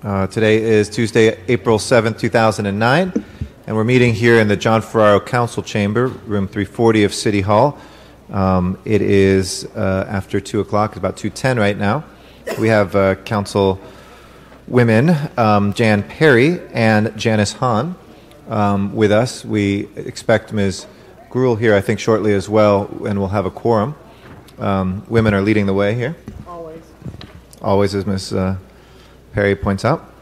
Today is Tuesday, April 7th, 2009, and we're meeting here in the John Ferraro Council Chamber, room 340 of City Hall. It is after 2 o'clock, it's about 2:10 right now. We have Council Women Jan Perry and Janice Hahn with us. We expect Ms. Gruhl here, I think, shortly as well, and we'll have a quorum. Women are leading the way here. Always, as Ms. Perry points out,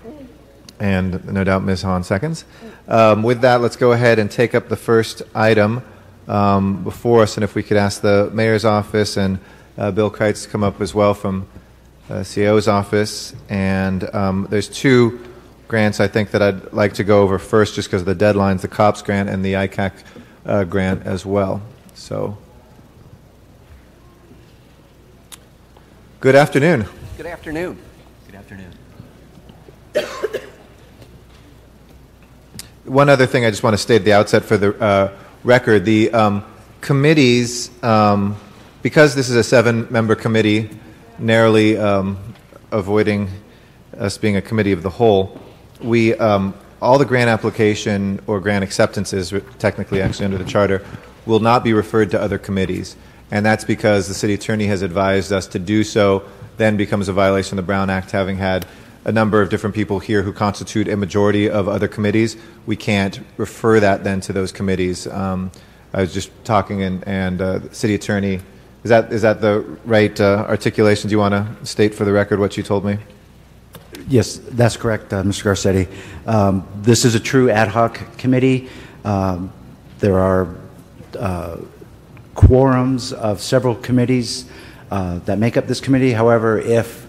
and no doubt Ms. Hahn seconds. With that, let's go ahead and take up the first item before us, and if we could ask the Mayor's office and Bill Kreitz to come up as well from CAO's office. And there's two grants I think that I'd like to go over first just because of the deadlines, the COPS grant and the Icac grant as well. So, good afternoon. Good afternoon. Good afternoon. One other thing I just want to state at the outset for the record, the committees, because this is a 7-member committee, narrowly avoiding us being a committee of the whole, we all the grant application or grant acceptances, technically actually under the charter, will not be referred to other committees. And that's because the city attorney has advised us to do so, then becomes a violation of the Brown Act, having had a number of different people here who constitute a majority of other committees. We can't refer that then to those committees. I was just talking, and the city attorney, is that the right articulation? Do you want to state for the record what you told me? Yes, that's correct, Mr. Garcetti. This is a true ad hoc committee. There are quorums of several committees that make up this committee. However, if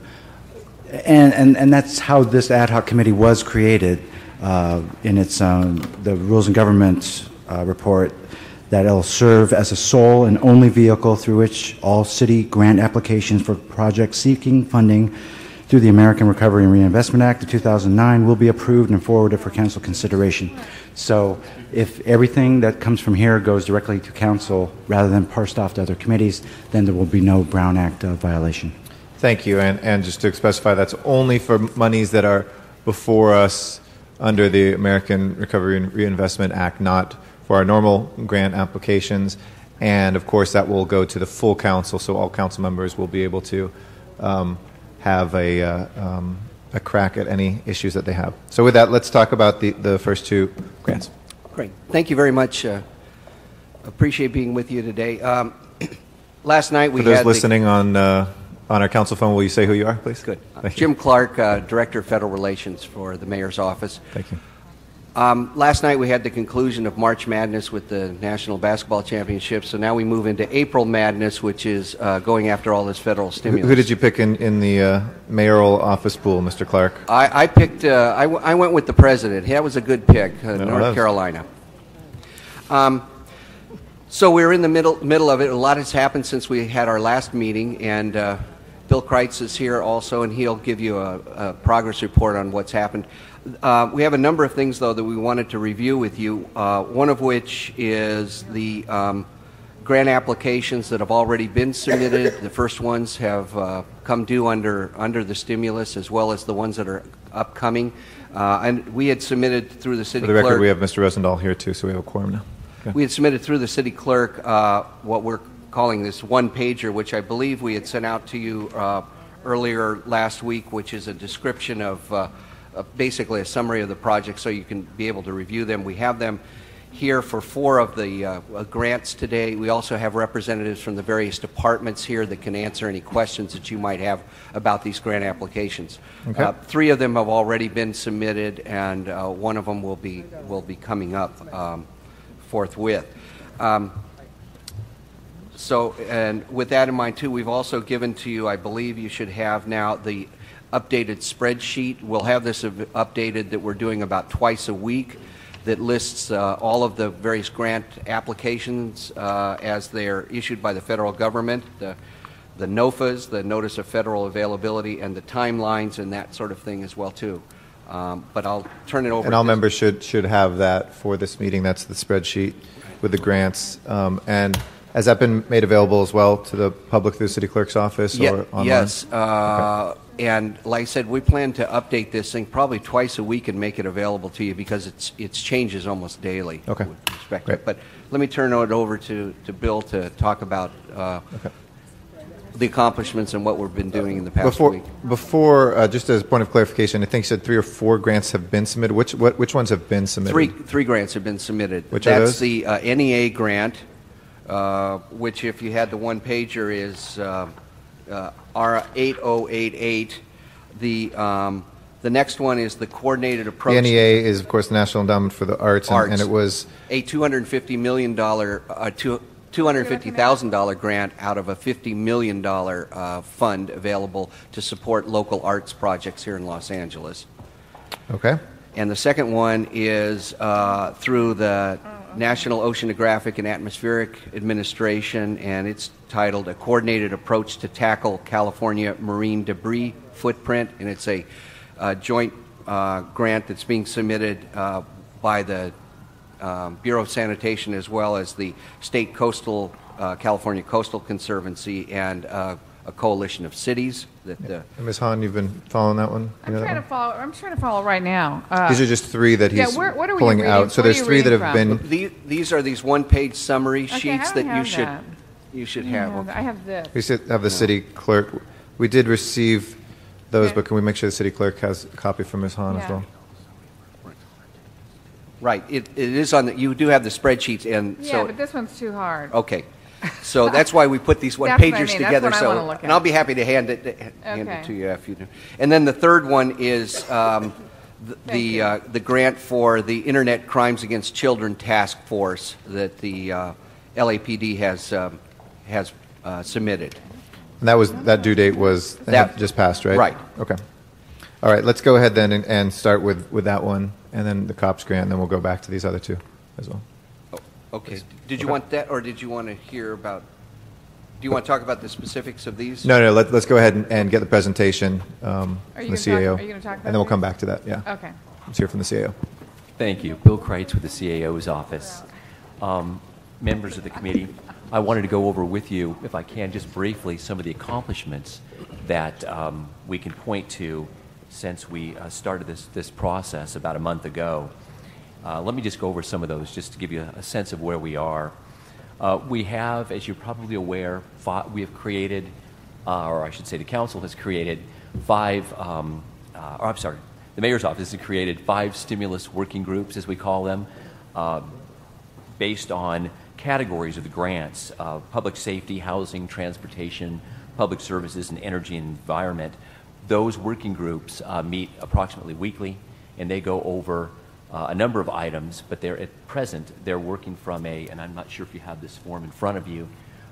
and that's how this ad hoc committee was created in its the Rules and Government report, that it'll serve as a sole and only vehicle through which all city grant applications for projects seeking funding through the American Recovery and Reinvestment Act of 2009 will be approved and forwarded for council consideration. So if everything that comes from here goes directly to council rather than parsed off to other committees, then there will be no Brown Act violation. Thank you. And just to specify, that's only for monies that are before us under the American Recovery and Reinvestment Act, not for our normal grant applications. And of course, that will go to the full council, so all council members will be able to have a crack at any issues that they have. So with that, let's talk about the first two grants. Great. Thank you very much. Appreciate being with you today. Last night we had... For those listening on our council phone, will you say who you are, please? Good. Jim Clark, Director of Federal Relations for the Mayor's Office. Thank you. Last night we had the conclusion of March Madness with the National Basketball Championship, so now we move into April Madness, which is going after all this federal stimulus. Who did you pick in the mayoral office pool, Mr. Clark? I picked, I went with the president. That was a good pick, North Carolina. So we're in the middle of it. A lot has happened since we had our last meeting, and Bill Kreitz is here also, and he'll give you a progress report on what's happened. We have a number of things, though, that we wanted to review with you, one of which is the grant applications that have already been submitted. The first ones have come due under the stimulus, as well as the ones that are upcoming. And we had submitted through the city clerk. For the record, we have Mr. Rosendahl here, too, so we have a quorum now. Okay. We had submitted through the city clerk what we're calling this one-pager, which I believe we had sent out to you earlier last week, which is a description of basically a summary of the project so you can be able to review them. We have them here for 4 of the grants today. We also have representatives from the various departments here that can answer any questions that you might have about these grant applications. Okay. 3 of them have already been submitted, and one of them will be coming up forthwith. So, and with that in mind too, we've also given to you, I believe you should have now the updated spreadsheet. We'll have this updated that we're doing about twice a week, that lists all of the various grant applications as they're issued by the federal government, the NOFAs, the Notice of Federal Availability, and the timelines and that sort of thing as well too. But I'll turn it over. And all members should have that for this meeting. That's the spreadsheet with the grants. And Has that been made available as well to the public through the city clerk's office or online? Yes. Okay. And like I said, we plan to update this thing probably twice a week and make it available to you because it changes almost daily. Okay. With respect to Great. it. But let me turn it over to Bill to talk about the accomplishments and what we've been doing in the past week. Before, just as a point of clarification, I think you said 3 or 4 grants have been submitted. Which ones have been submitted? Three grants have been submitted. Which are That's those? the NEA grant, which, if you had the one pager, is R8088. The next one is the coordinated approach. The NEA is, of course, the National Endowment for the Arts, and it was a $250 million, $250,000 grant out of a $50 million fund available to support local arts projects here in Los Angeles. okay. And the second one is through the National Oceanographic and Atmospheric Administration, and it's titled A Coordinated Approach to Tackle California Marine Debris Footprint, and it's a joint grant that's being submitted by the Bureau of Sanitation as well as the State Coastal California Coastal Conservancy and a coalition of cities. And Ms. Hahn, you've been following that one? I'm trying to follow. I'm trying to follow right now. These are just 3 that he's what are we pulling reading? out. So What are there's you 3 that reading have from? been. These are these one-page summary Okay, sheets I that don't you have should that. you should have. I have this. We should have the city clerk. We did receive those, Okay. but can we make sure the city clerk has a copy from Ms. Hahn as Yeah. well? Right. It is on the. You do have the spreadsheets, and Yeah, so but this one's too hard. okay. So that's why we put these one That's what I pagers mean. That's together. what I So, wanna look and I'll at. be happy to hand it Okay. to you if you do. And then the third one is Thank you. the grant for the Internet Crimes Against Children Task Force that the LAPD has submitted. And that due date was That- just passed, right? Right. Okay. All right. Let's go ahead then and start with that one, and then the COPS grant, and then we'll go back to these other 2 as well. Okay. Did you want that, or did you want to hear about? Do you want to talk about the specifics of these? No. Let's go ahead and get the presentation from Are you the gonna CAO, talk- are you gonna talk about and then we'll come these? back to that. Yeah. Okay. Let's hear from the CAO. Thank you. Bill Kreitz with the CAO's office. Members of the committee, I wanted to go over with you, if I can, just briefly, some of the accomplishments that we can point to since we started this process about a month ago. Let me just go over some of those just to give you a sense of where we are. We have, as you're probably aware, we have created, or I should say the council has created 5, the mayor's office has created 5 stimulus working groups, as we call them, based on categories of the grants, public safety, housing, transportation, public services, and energy and environment. Those working groups meet approximately weekly, and they go over a number of items, but at present, they're working from and I'm not sure if you have this form in front of you,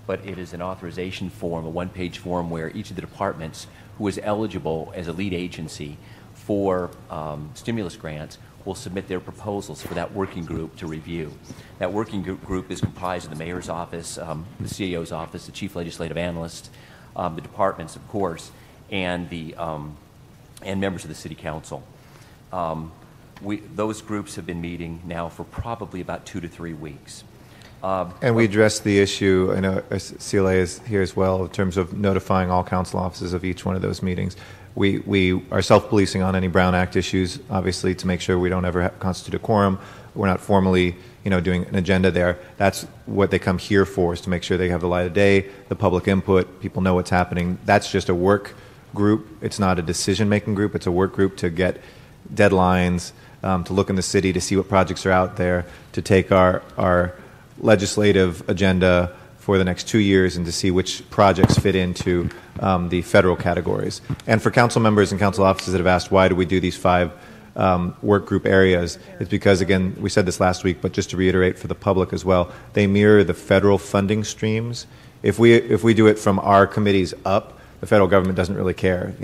but it is an authorization form, a one-page form where each of the departments who is eligible as a lead agency for stimulus grants will submit their proposals for that working group to review. That working group is comprised of the mayor's office, the CAO's office, the chief legislative analyst, the departments, of course, and members of the city council. Those groups have been meeting now for probably about 2 to 3 weeks. And we addressed the issue, I know CLA is here as well, in terms of notifying all council offices of each one of those meetings. We are self-policing on any Brown Act issues, obviously, to make sure we don't ever constitute a quorum. We're not formally, doing an agenda there. That's what they come here for, is to make sure they have the light of day, the public input, people know what's happening. That's just a work group. It's not a decision-making group. It's a work group to get deadlines, to look in the city to see what projects are out there, to take our legislative agenda for the next 2 years and to see which projects fit into the federal categories. And for council members and council offices that have asked, why do we do these 5 work group areas, it's because, again, we said this last week, but just to reiterate for the public as well, they mirror the federal funding streams. If we do it from our committees up, the federal government doesn't really care.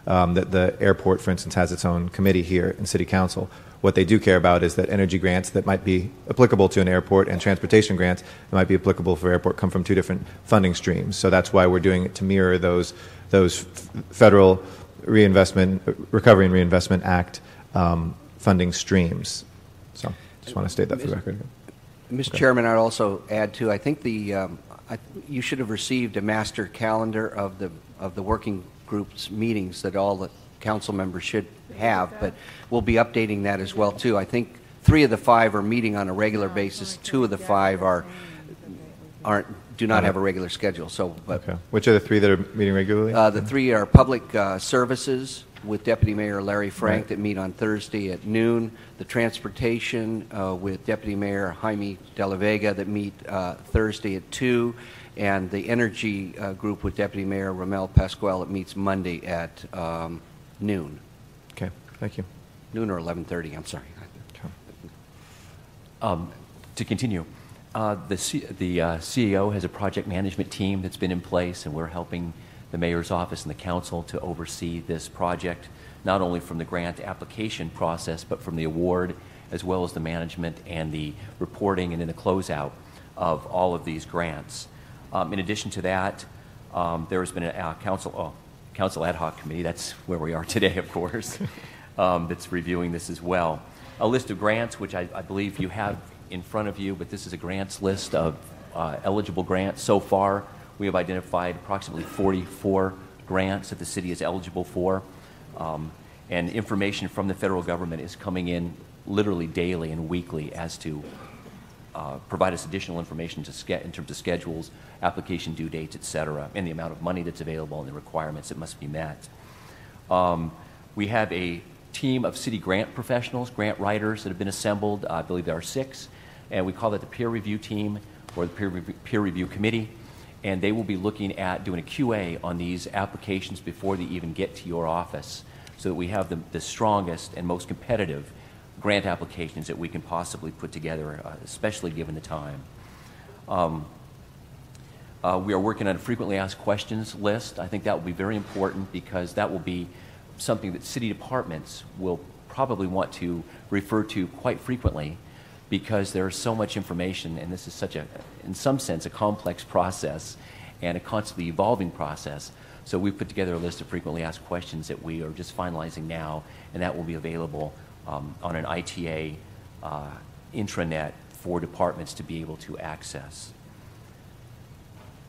That the airport, for instance, has its own committee here in City Council. What they do care about is that energy grants that might be applicable to an airport and transportation grants that might be applicable for airport come from 2 different funding streams. So that's why we're doing it to mirror those federal Recovery and Reinvestment Act funding streams. So just want to state that for the record. Mr. Chairman, I'd also add, too, I think You should have received a master calendar of the working group's meetings that all the council members should have, but we'll be updating that as well too. I think 3 of the 5 are meeting on a regular basis. 2 of the 5 do not have a regular schedule. So, but Okay. Which are the 3 that are meeting regularly? the 3 are public services with Deputy Mayor Larry Frank that meet on Thursday at noon. The transportation with Deputy Mayor Jaime De La Vega that meet Thursday at 2. And the energy group with Deputy Mayor Ramel Pascual that meets Monday at noon. Okay, thank you. Noon or 11:30, I'm sorry. To continue, the CEO has a project management team that's been in place, and we're helping the mayor's office and the council to oversee this project, not only from the grant application process, but from the award, as well as the management and the reporting and then the closeout of all of these grants. In addition to that, there has been a council ad hoc committee, that's where we are today, of course, that's reviewing this as well. A list of grants, which I believe you have in front of you, but this is a grants list of eligible grants. So far, we have identified approximately 44 grants that the city is eligible for, and information from the federal government is coming in literally daily and weekly as to provide us additional information in terms of schedules, application due dates, et cetera, and the amount of money that's available and the requirements that must be met. We have a team of city grant professionals, grant writers that have been assembled. I believe there are 6, and we call that the peer review team or the peer review committee, and they will be looking at doing a QA on these applications before they even get to your office, so that we have the strongest and most competitive grant applications that we can possibly put together, especially given the time. We are working on a frequently asked questions list. I think that will be very important because that will be something that city departments will probably want to refer to quite frequently because there is so much information, and this is such in some sense, a complex process and a constantly evolving process. So we've put together a list of frequently asked questions that we are just finalizing now, and that will be available on an ITA intranet for departments to be able to access.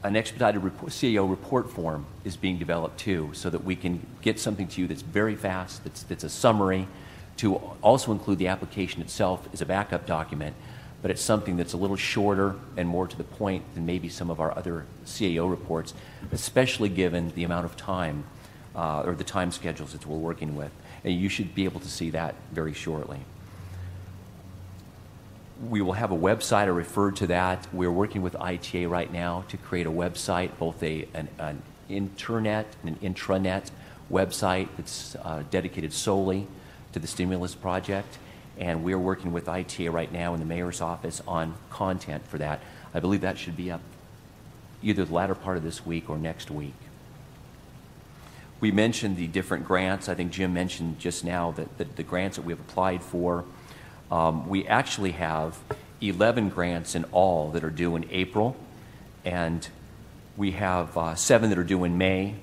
An expedited CEO report form is being developed too, so that we can get something to you that's very fast, that's a summary, to also include the application itself as a backup document, but it's something that's a little shorter and more to the point than maybe some of our other CAO reports, especially given the amount of time or the time schedules that we're working with. And you should be able to see that very shortly. We will have a website. I referred to that. We're working with ITA right now to create a website, both an internet and an intranet website that's dedicated solely to the stimulus project. And we're working with ITA right now in the mayor's office on content for that. I believe that should be up either the latter part of this week or next week. We mentioned the different grants. I think Jim mentioned just now that the grants that we have applied for. We actually have 11 grants in all that are due in April, and we have 7 that are due in May.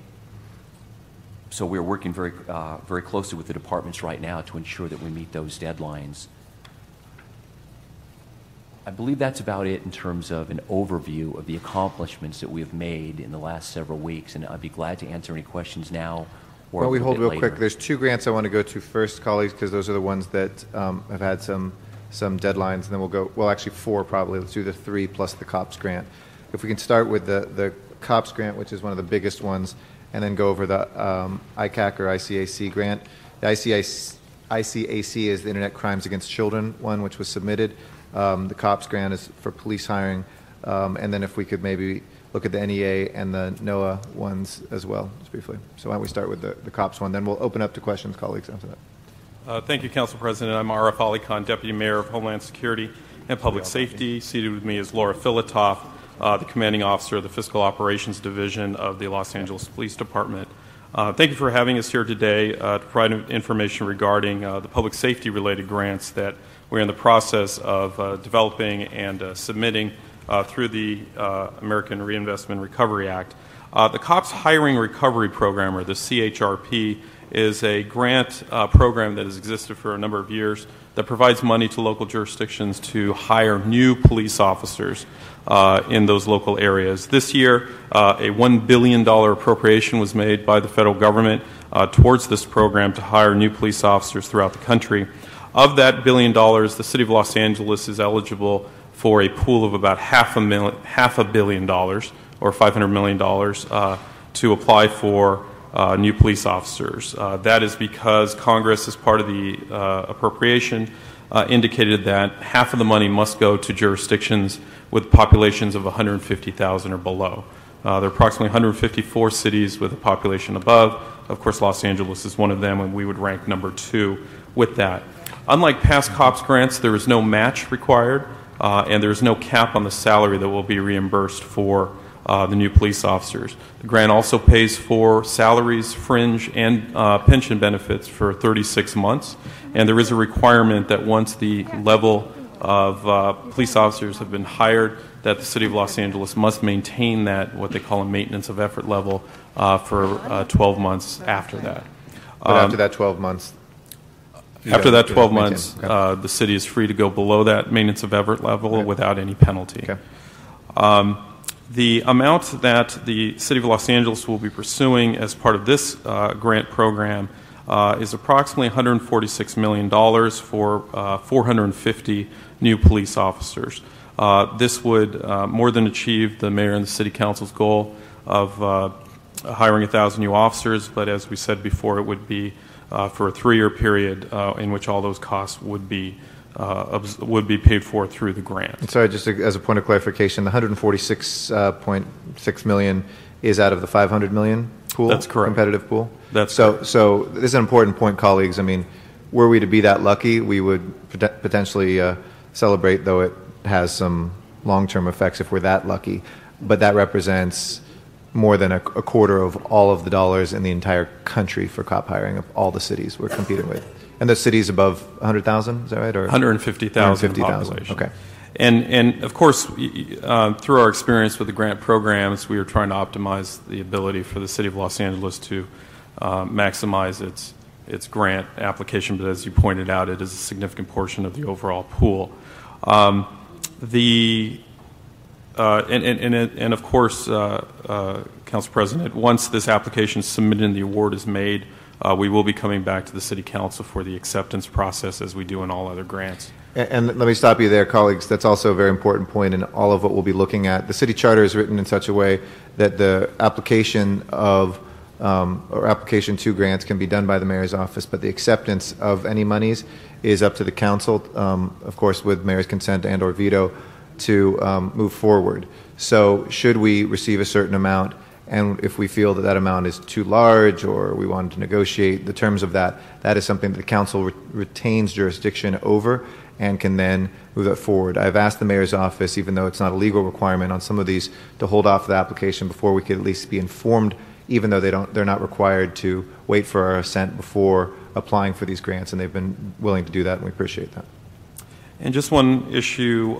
So we're working very, very closely with the departments right now to ensure that we meet those deadlines. I believe that's about it in terms of an overview of the accomplishments that we have made in the last several weeks, and I'd be glad to answer any questions now or Well, we hold real later. quick. There's 2 grants I want to go to first, colleagues, because those are the ones that have had some deadlines, and then we'll go, well, actually 4 probably. Let's do the 3 plus the COPS grant. If we can start with the COPS grant, which is one of the biggest ones, and then go over the Icac or ICAC grant. The ICAC is the Internet Crimes Against Children one, which was submitted. The COPS grant is for police hiring. And then if we could maybe look at the NEA and the NOAA ones as well, just briefly. So why don't we start with the COPS one, then we'll open up to questions, colleagues, after that. Thank you, Council President. I'm Arif Ali Khan, Deputy Mayor of Homeland Security and Public Safety. Seated with me is Laura Filatoff, the Commanding Officer of the Fiscal Operations Division of the Los Angeles Police Department. Thank you for having us here today to provide information regarding the public safety-related grants that we're in the process of developing and submitting through the American Reinvestment and Recovery Act. The COPS Hiring Recovery Program, or the CHRP, is a grant program that has existed for a number of years that provides money to local jurisdictions to hire new police officers in those local areas. This year, a $1 billion appropriation was made by the federal government towards this program to hire new police officers throughout the country. Of that $1 billion, the City of Los Angeles is eligible for a pool of about half a billion dollars, or $500 million, to apply for new police officers. That is because Congress, as part of the appropriation, indicated that half of the money must go to jurisdictions with populations of 150,000 or below. There are approximately 154 cities with a population above. Of course, Los Angeles is one of them, and we would rank number 2 with that. Unlike past COPS grants, there is no match required, and there is no cap on the salary that will be reimbursed for the new police officers. The grant also pays for salaries, fringe, and pension benefits for 36 months, and there is a requirement that once the level of police officers have been hired, that the City of Los Angeles must maintain that, what they call a maintenance of effort level, for 12 months after that. But after that 12 months? After that 12 months, okay. the city is free to go below that maintenance of effort level without any penalty. Okay. The amount that the City of Los Angeles will be pursuing as part of this grant program is approximately $146 million for 450 new police officers. This would more than achieve the mayor and the city council's goal of hiring 1,000 new officers, but as we said before, it would be for a 3-year period in which all those costs would be paid for through the grant. Sorry, just as a point of clarification, the $146.6 million is out of the $500 million pool? That's correct. Competitive pool? That's so this is an important point, colleagues. I mean, were we to be that lucky, we would potentially celebrate, though it has some long-term effects if we're that lucky. But that represents more than a quarter of all of the dollars in the entire country for cop hiring of all the cities we're competing with. And the cities above 100,000, is that right? Or 150,000 population. Okay. And of course, through our experience with the grant programs, we are trying to optimize the ability for the City of Los Angeles to maximize its grant application. But as you pointed out, it is a significant portion of the overall pool. And of course, Council President, once this application is submitted and the award is made, we will be coming back to the City Council for the acceptance process as we do in all other grants. And let me stop you there, colleagues. That's also a very important point in all of what we'll be looking at. The city charter is written in such a way that the application of or application to grants can be done by the mayor's office, but the acceptance of any monies is up to the council, of course, with mayor's consent and or veto, to move forward. So should we receive a certain amount, and if we feel that that amount is too large or we want to negotiate the terms of that, that is something that the council retains jurisdiction over and can then move that forward. I've asked the mayor's office, even though it's not a legal requirement on some of these, to hold off the application before we could at least be informed, even though they're not required to wait for our assent before applying for these grants, and they've been willing to do that, and we appreciate that. And just one issue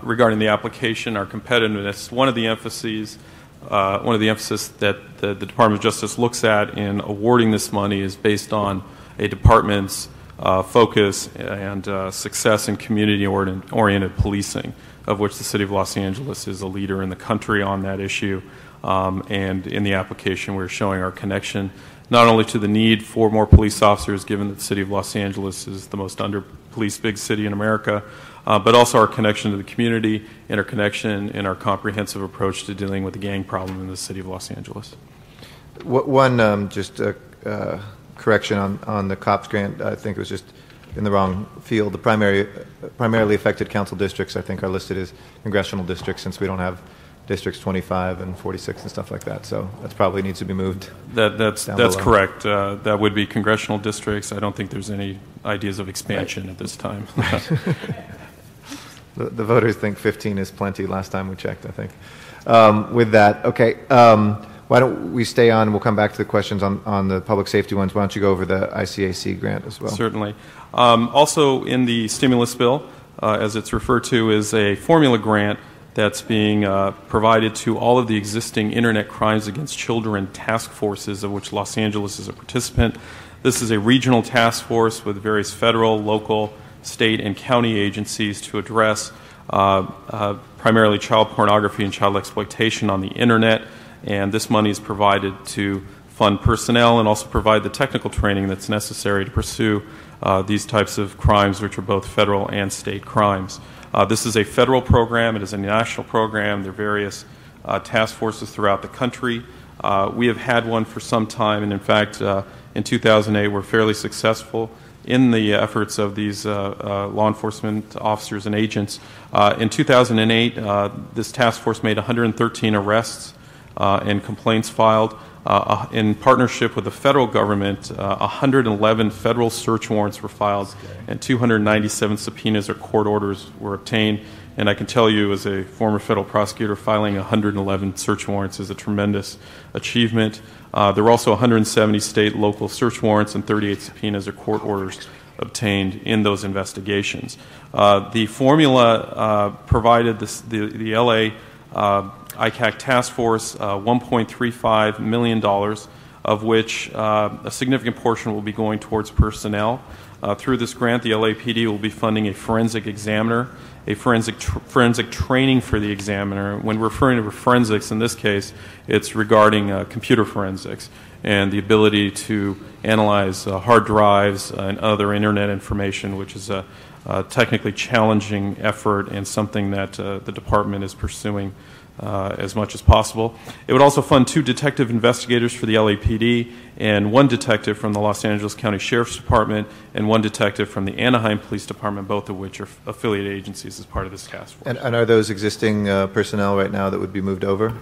regarding the application, our competitiveness. One of the emphases that the Department of Justice looks at in awarding this money is based on a department's focus and success in community-oriented policing, of which the City of Los Angeles is a leader in the country on that issue. And in the application, we're showing our connection not only to the need for more police officers, given that the City of Los Angeles is the most under-policed big city in America, but also our connection to the community and our connection in our comprehensive approach to dealing with the gang problem in the City of Los Angeles. One correction on the COPS grant. I think it was just in the wrong field. The primarily affected council districts, I think, are listed as congressional districts, since we don't have districts 25 and 46 and stuff like that. So that probably needs to be moved. That's correct. That would be congressional districts. I don't think there's any ideas of expansion at this time. The voters think 15 is plenty last time we checked, I think. With that, okay, why don't we stay on? We'll come back to the questions on the public safety ones. Why don't you go over the ICAC grant as well? Certainly. Also in the stimulus bill, as it's referred to, is a formula grant that's being provided to all of the existing Internet crimes against children task forces, of which Los Angeles is a participant. This is a regional task force with various federal, local, state, and county agencies to address primarily child pornography and child exploitation on the internet. And this money is provided to fund personnel and also provide the technical training that's necessary to pursue these types of crimes, which are both federal and state crimes. This is a federal program. It is a national program. There are various task forces throughout the country. We have had one for some time, and in fact, in 2008, we're fairly successful in the efforts of these law enforcement officers and agents. In 2008, this task force made 113 arrests and complaints filed. In partnership with the federal government, 111 federal search warrants were filed and 297 subpoenas or court orders were obtained. And I can tell you, as a former federal prosecutor, filing 111 search warrants is a tremendous achievement. There were also 170 state local search warrants and 38 subpoenas or court orders obtained in those investigations. The formula provided the LA Icac task force $1.35 million, of which a significant portion will be going towards personnel. Through this grant, the LAPD will be funding a forensic examiner, a forensic training for the examiner. When we're referring to forensics, in this case, it's regarding computer forensics and the ability to analyze hard drives and other internet information, which is a technically challenging effort and something that the department is pursuing as much as possible. It would also fund 2 detective investigators for the LAPD and 1 detective from the Los Angeles County Sheriff's Department and 1 detective from the Anaheim Police Department, both of which are affiliated agencies as part of this task force. And are those existing personnel right now that would be moved over?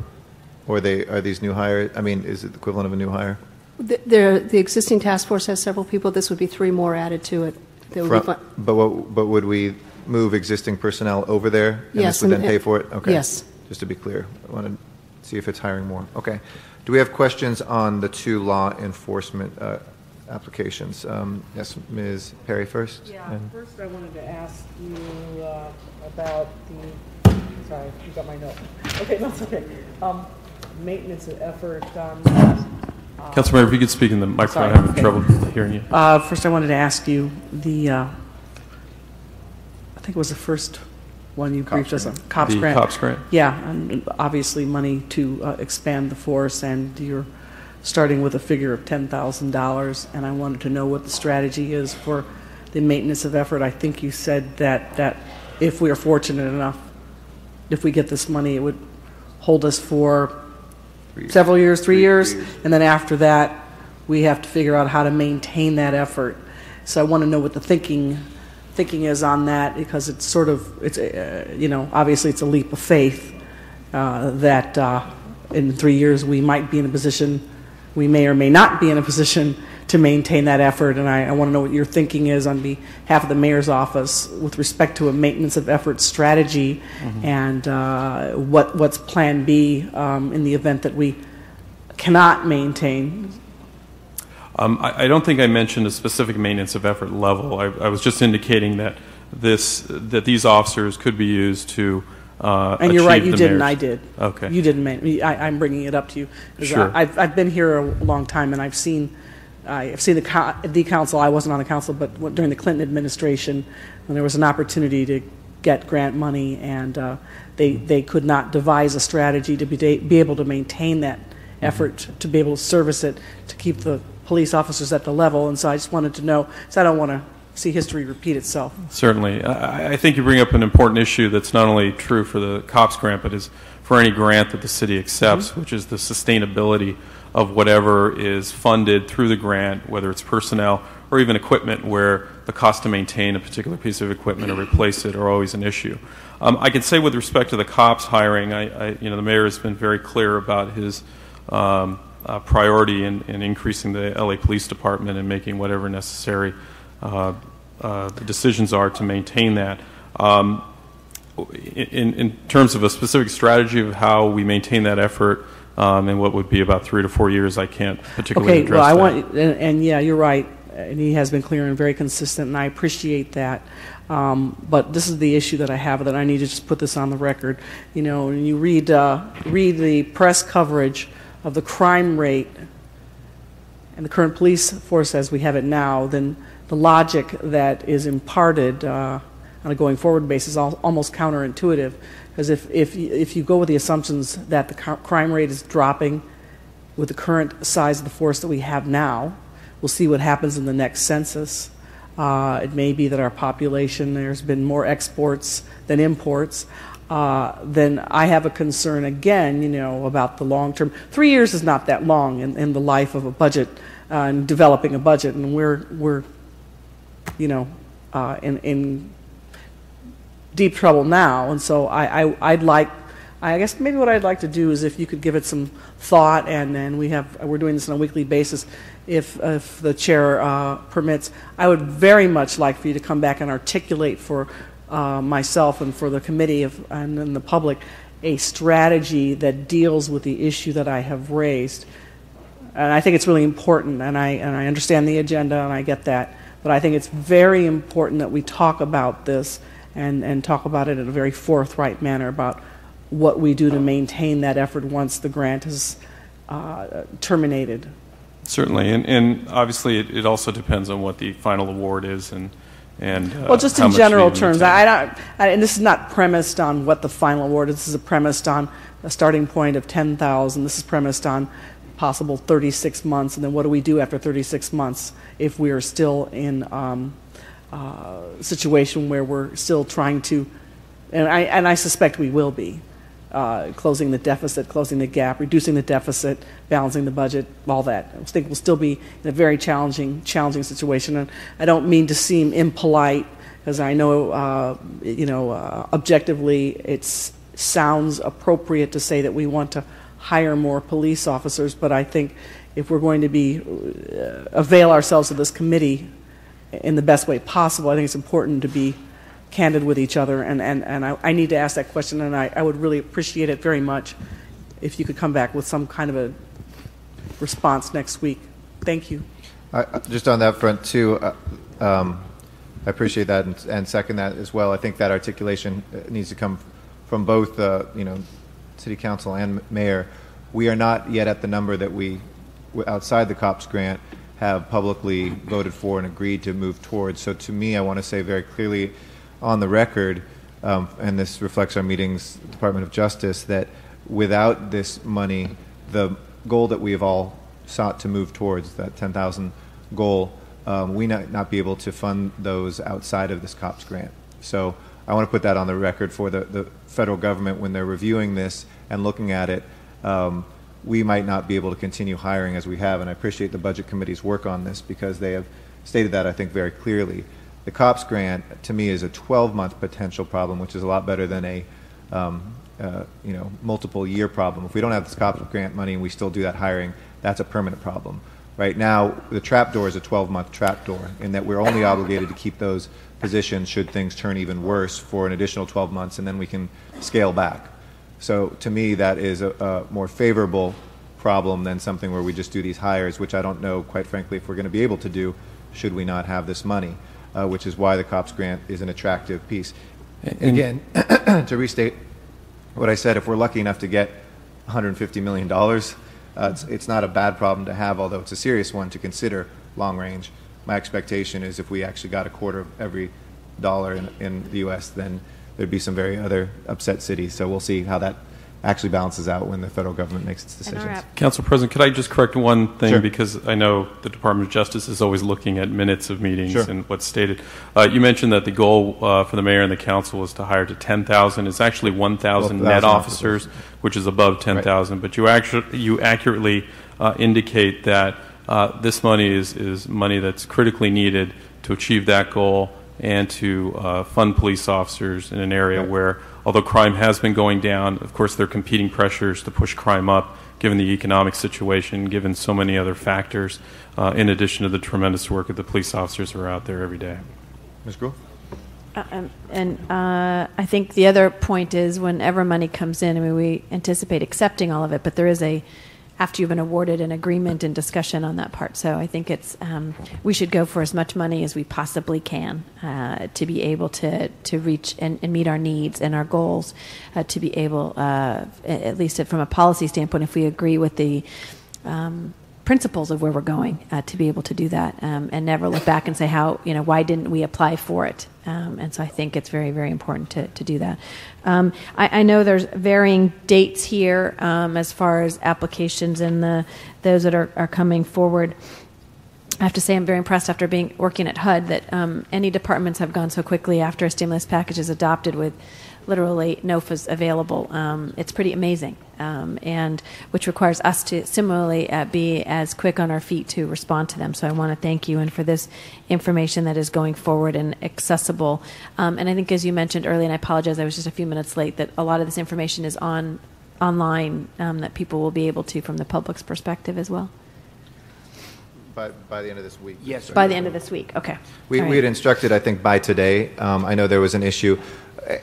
Or are these new hires? I mean, is it the equivalent of a new hire? The existing task force has several people. This would be 3 more added to it. But would we move existing personnel over there? And yes. This would then pay for it? Okay. Yes. Just to be clear, I want to see if it's hiring more. Okay. Do we have questions on the 2 law enforcement applications? Yes, Ms. Perry first. Yeah, first I wanted to ask you about the, sorry, you got my note. Okay, no, it's okay. Maintenance of effort. Councilmember, if you could speak in the microphone, I'm having trouble hearing you. First I wanted to ask you I think it was the first one you briefed us on, COPS grant. COPS grant. Yeah, and obviously money to expand the force, and you're starting with a figure of $10,000, and I wanted to know what the strategy is for the maintenance of effort. I think you said that if we are fortunate enough, if we get this money, it would hold us for several years, 3 years, and then after that, we have to figure out how to maintain that effort. So I want to know what the thinking is on that, because it's sort of, obviously it's a leap of faith that in 3 years we might be in a position, we may or may not be in a position to maintain that effort, and I want to know what your thinking is on behalf of the mayor's office with respect to a maintenance of effort strategy, and what's plan B in the event that we cannot maintain. I don't think I mentioned a specific maintenance of effort level. I was just indicating that these officers could be used to and you're right, you did and I did. Okay. You didn't. I'm bringing it up to you. Sure. I've been here a long time, and I've seen the council. I wasn't on the council, but during the Clinton administration, when there was an opportunity to get grant money, and they could not devise a strategy to be able to maintain that effort, to be able to service it, to keep the police officers at the level. And so I just wanted to know, so I don't want to see history repeat itself. Certainly. I think you bring up an important issue that's not only true for the COPS grant, but is for any grant that the city accepts, which is the sustainability of whatever is funded through the grant, whether it's personnel or even equipment, where the cost to maintain a particular piece of equipment or replace it are always an issue. I can say with respect to the COPS hiring, the mayor has been very clear about his priority in increasing the LA Police Department and making whatever necessary the decisions are to maintain that. In terms of a specific strategy of how we maintain that effort in what would be about 3 to 4 years, I can't particularly address that. And yeah, you're right. And he has been clear and very consistent, and I appreciate that. But this is the issue that I have, that I need to just put this on the record. You know, when you read the press coverage of the crime rate and the current police force as we have it now, then the logic that is imparted on a going forward basis is almost counterintuitive, because if you go with the assumptions that the crime rate is dropping with the current size of the force that we have now, we'll see what happens in the next census. It may be that our population, there's been more exports than imports. Then I have a concern again, about the long term. 3 years is not that long in the life of a budget and developing a budget, and we're in deep trouble now. And so I guess maybe what I'd like to do is if you could give it some thought, and then we're doing this on a weekly basis. If the chair permits, I would very much like for you to come back and articulate for myself and for the committee and then the public a strategy that deals with the issue that I have raised. And I think it's really important, and I understand the agenda, and I get that. But I think it's very important that we talk about this and talk about it in a very forthright manner about what we do to maintain that effort once the grant is terminated. Certainly, and obviously it also depends on what the final award is and well, just in general terms, and this is not premised on what the final award is. This is premised on a starting point of 10,000. This is premised on possible 36 months, and then what do we do after 36 months if we are still in a situation where we're still trying to, and I suspect we will be. Closing the deficit, closing the gap, reducing the deficit, balancing the budget, all that. I think we'll still be in a very challenging situation. And I don't mean to seem impolite, because I know, objectively, it sounds appropriate to say that we want to hire more police officers. But I think if we're going to avail ourselves of this committee in the best way possible, I think it's important to be candid with each other, and I need to ask that question, and I would really appreciate it very much if you could come back with some kind of a response next week. Thank you. Just on that front, too, I appreciate that and second that as well. I think that articulation needs to come from both, City Council and Mayor. We are not yet at the number that we, outside the COPS grant, have publicly voted for and agreed to move towards. So to me, I want to say very clearly on the record, and this reflects our meetings, Department of Justice, that without this money, the goal that we have all sought to move towards, that 10,000 goal, we not be able to fund those outside of this COPS grant. So I want to put that on the record for the federal government when they're reviewing this and looking at it. We might not be able to continue hiring as we have, and I appreciate the Budget Committee's work on this because they have stated that, I think, very clearly. The COPS grant, to me, is a 12-month potential problem, which is a lot better than a multiple-year problem. If we don't have this COPS grant money and we still do that hiring, that's a permanent problem. Right now, the trapdoor is a 12-month trapdoor in that we're only obligated to keep those positions should things turn even worse for an additional 12 months, and then we can scale back. So to me, that is a more favorable problem than something where we just do these hires, which I don't know, quite frankly, if we're going to be able to do should we not have this money. Which is why the COPS grant is an attractive piece. Again, to restate what I said, if we're lucky enough to get $150 million, it's not a bad problem to have, although it's a serious one to consider long range. My expectation is if we actually got a quarter of every dollar in the U.S., then there'd be some very other upset cities. So we'll see how that actually balances out when the federal government makes its decisions. Council President, could I just correct one thing? Sure. Because I know the Department of Justice is always looking at minutes of meetings Sure. and what's stated. You mentioned that the goal for the mayor and the council was to hire to 10,000. It's actually 1,000 net officers, which is above 10,000. Right. But you accurately indicate that this money is money that's critically needed to achieve that goal and to fund police officers in an area where, although crime has been going down, of course there are competing pressures to push crime up, given the economic situation, given so many other factors, in addition to the tremendous work of the police officers who are out there every day. Ms. Gruhl? I think the other point is whenever money comes in, I mean, we anticipate accepting all of it, but there is after you've been awarded an agreement and discussion on that part. So I think we should go for as much money as we possibly can to be able to reach and meet our needs and our goals, to be able, at least from a policy standpoint, if we agree with the principles of where we're going to be able to do that and never look back and say why didn't we apply for it. And so I think it's very, very important to do that. I know there's varying dates here as far as applications and those that are coming forward. I have to say I'm very impressed after working at HUD that any departments have gone so quickly after a stimulus package is adopted with literally NOFAs available. It's pretty amazing, and which requires us to similarly be as quick on our feet to respond to them. So I want to thank you and for this information that is going forward and accessible. And I think, as you mentioned earlier, and I apologize, I was just a few minutes late, that a lot of this information is online that people will be able to, from the public's perspective as well. By the end of this week. Yes. By the end of this week, okay. We had instructed, I think, by today. I know there was an issue,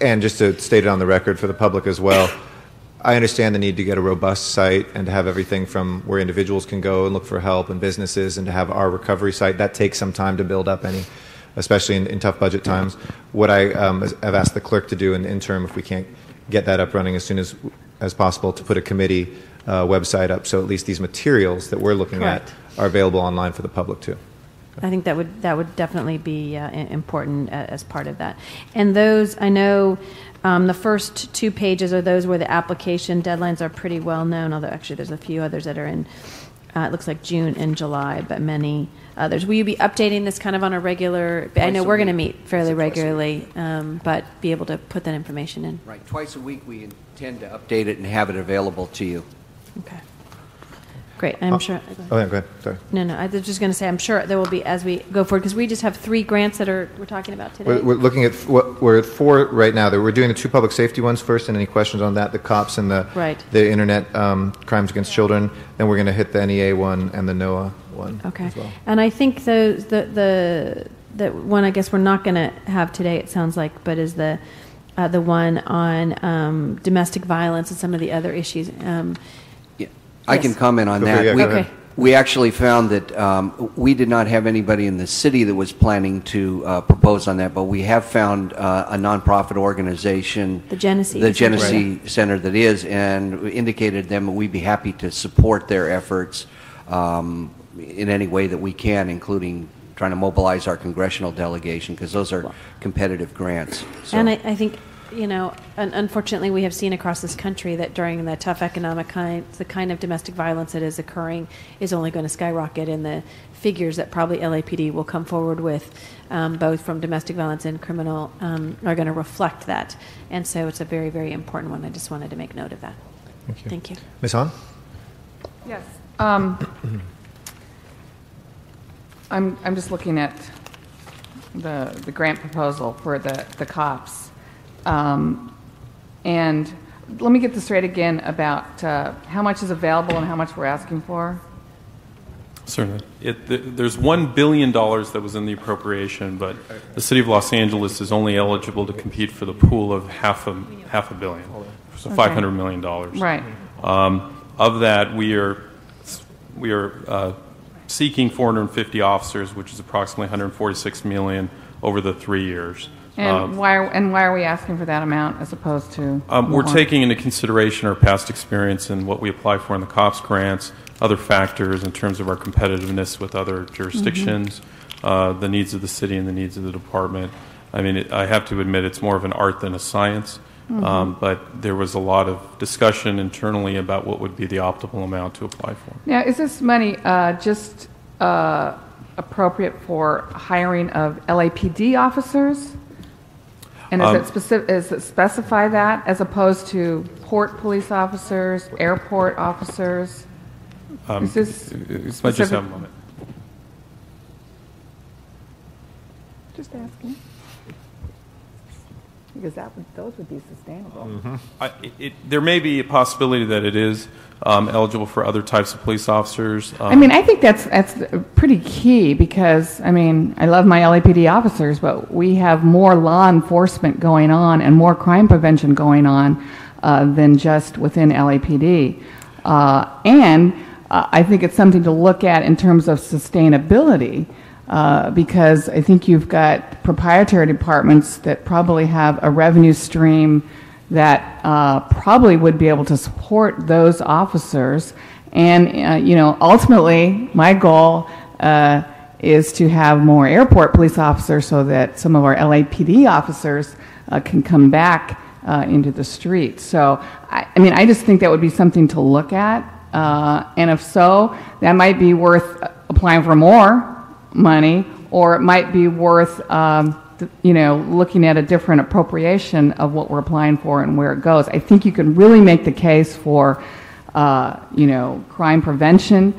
and just to state it on the record for the public as well, I understand the need to get a robust site and to have everything from where individuals can go and look for help and businesses, and to have our recovery site. That takes some time to build up, especially in tough budget times. What I have asked the clerk to do in the interim, if we can't get that up running as soon as possible, to put a committee website up, so at least these materials that we're looking Correct. at are available online for the public too. I think that would definitely be important as part of that. And those, I know, the first 2 pages are those where the application deadlines are pretty well known, although actually there's a few others that are in, it looks like June and July, but many others. Will you be updating this kind of on a regular, I know we're going to meet fairly regularly, but be able to put that information in? Right. Twice a week we intend to update it and have it available to you. Okay. Great. I'm sure. Go ahead. Sorry. No. I was just going to say, I'm sure there will be as we go forward, because we just have 3 grants that we're talking about today. We're looking at we're at 4 right now. We're doing the 2 public safety ones first, and any questions on that, the COPS and the internet crimes against children. Then we're going to hit the NEA one and the NOAA one. Okay. As well. And I think the one I guess we're not going to have today, it sounds like, but is the one on domestic violence and some of the other issues. I can comment on that. Okay. We actually found that we did not have anybody in the city that was planning to propose on that, but we have found a nonprofit organization, the Genesee Center, that is, and indicated them that we'd be happy to support their efforts in any way that we can, including trying to mobilize our congressional delegation, because those are competitive grants. So. And I think, unfortunately, we have seen across this country that during the tough economic times, the kind of domestic violence that is occurring is only going to skyrocket, and the figures that probably LAPD will come forward with, both from domestic violence and criminal, are going to reflect that. And so it's a very, very important one. I just wanted to make note of that. Thank you. Ms. Hahn? Yes. I'm just looking at the grant proposal for the COPS. And let me get this straight again about how much is available and how much we're asking for. Certainly. There's $1 billion that was in the appropriation, but the City of Los Angeles is only eligible to compete for the pool of half a billion, so $500 million. Right. Of that, we are seeking 450 officers, which is approximately $146 million over the 3 years. And why are we asking for that amount as opposed to we're taking into consideration our past experience and what we apply for in the COPS grants, other factors in terms of our competitiveness with other jurisdictions, the needs of the city and the needs of the department. I mean, I have to admit it's more of an art than a science, but there was a lot of discussion internally about what would be the optimal amount to apply for. Now, is this money just appropriate for hiring of LAPD officers? And is it specify that as opposed to port police officers, airport officers? Is this let's just have a moment. Just asking. Because those would be sustainable. There may be a possibility that it is eligible for other types of police officers. I mean, I think that's pretty key because, I mean, I love my LAPD officers, but we have more law enforcement going on and more crime prevention going on than just within LAPD. And I think it's something to look at in terms of sustainability. Because I think you've got proprietary departments that probably have a revenue stream that probably would be able to support those officers. And, ultimately, my goal is to have more airport police officers so that some of our LAPD officers can come back into the streets. So, I just think that would be something to look at. And if so, that might be worth applying for more money, or it might be worth, looking at a different appropriation of what we're applying for and where it goes. I think you can really make the case for, crime prevention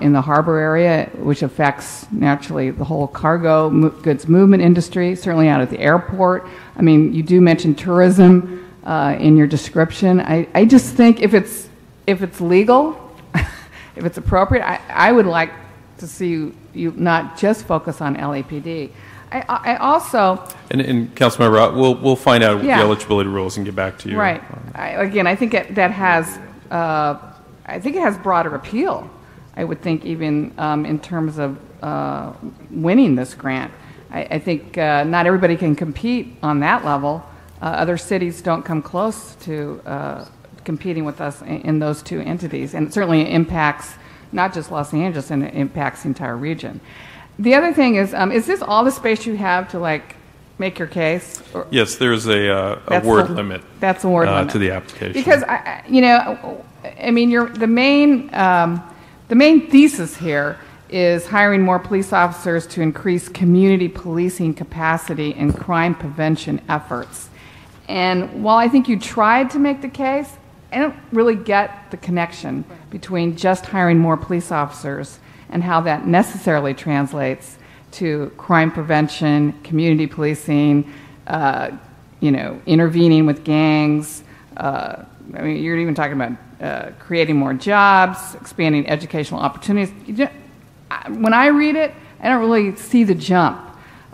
in the harbor area, which affects naturally the whole cargo goods movement industry, certainly out at the airport. You do mention tourism in your description. I just think if it's legal, if it's appropriate, I would like to see you not just focus on LAPD. I also... And Councilmember, we'll find out the eligibility rules and get back to you. Right. I think that has... I think it has broader appeal, I would think, even in terms of winning this grant. I think not everybody can compete on that level. Other cities don't come close to competing with us in those two entities. And it certainly impacts not just Los Angeles, and it impacts the entire region. The other thing is this all the space you have to, make your case? Or yes, there's a word limit. That's a word limit to the application. Because the main thesis here is hiring more police officers to increase community policing capacity and crime prevention efforts. And while I think you tried to make the case, I don't really get the connection between just hiring more police officers and how that necessarily translates to crime prevention, community policing, intervening with gangs. You're even talking about creating more jobs, expanding educational opportunities. When I read it, I don't really see the jump.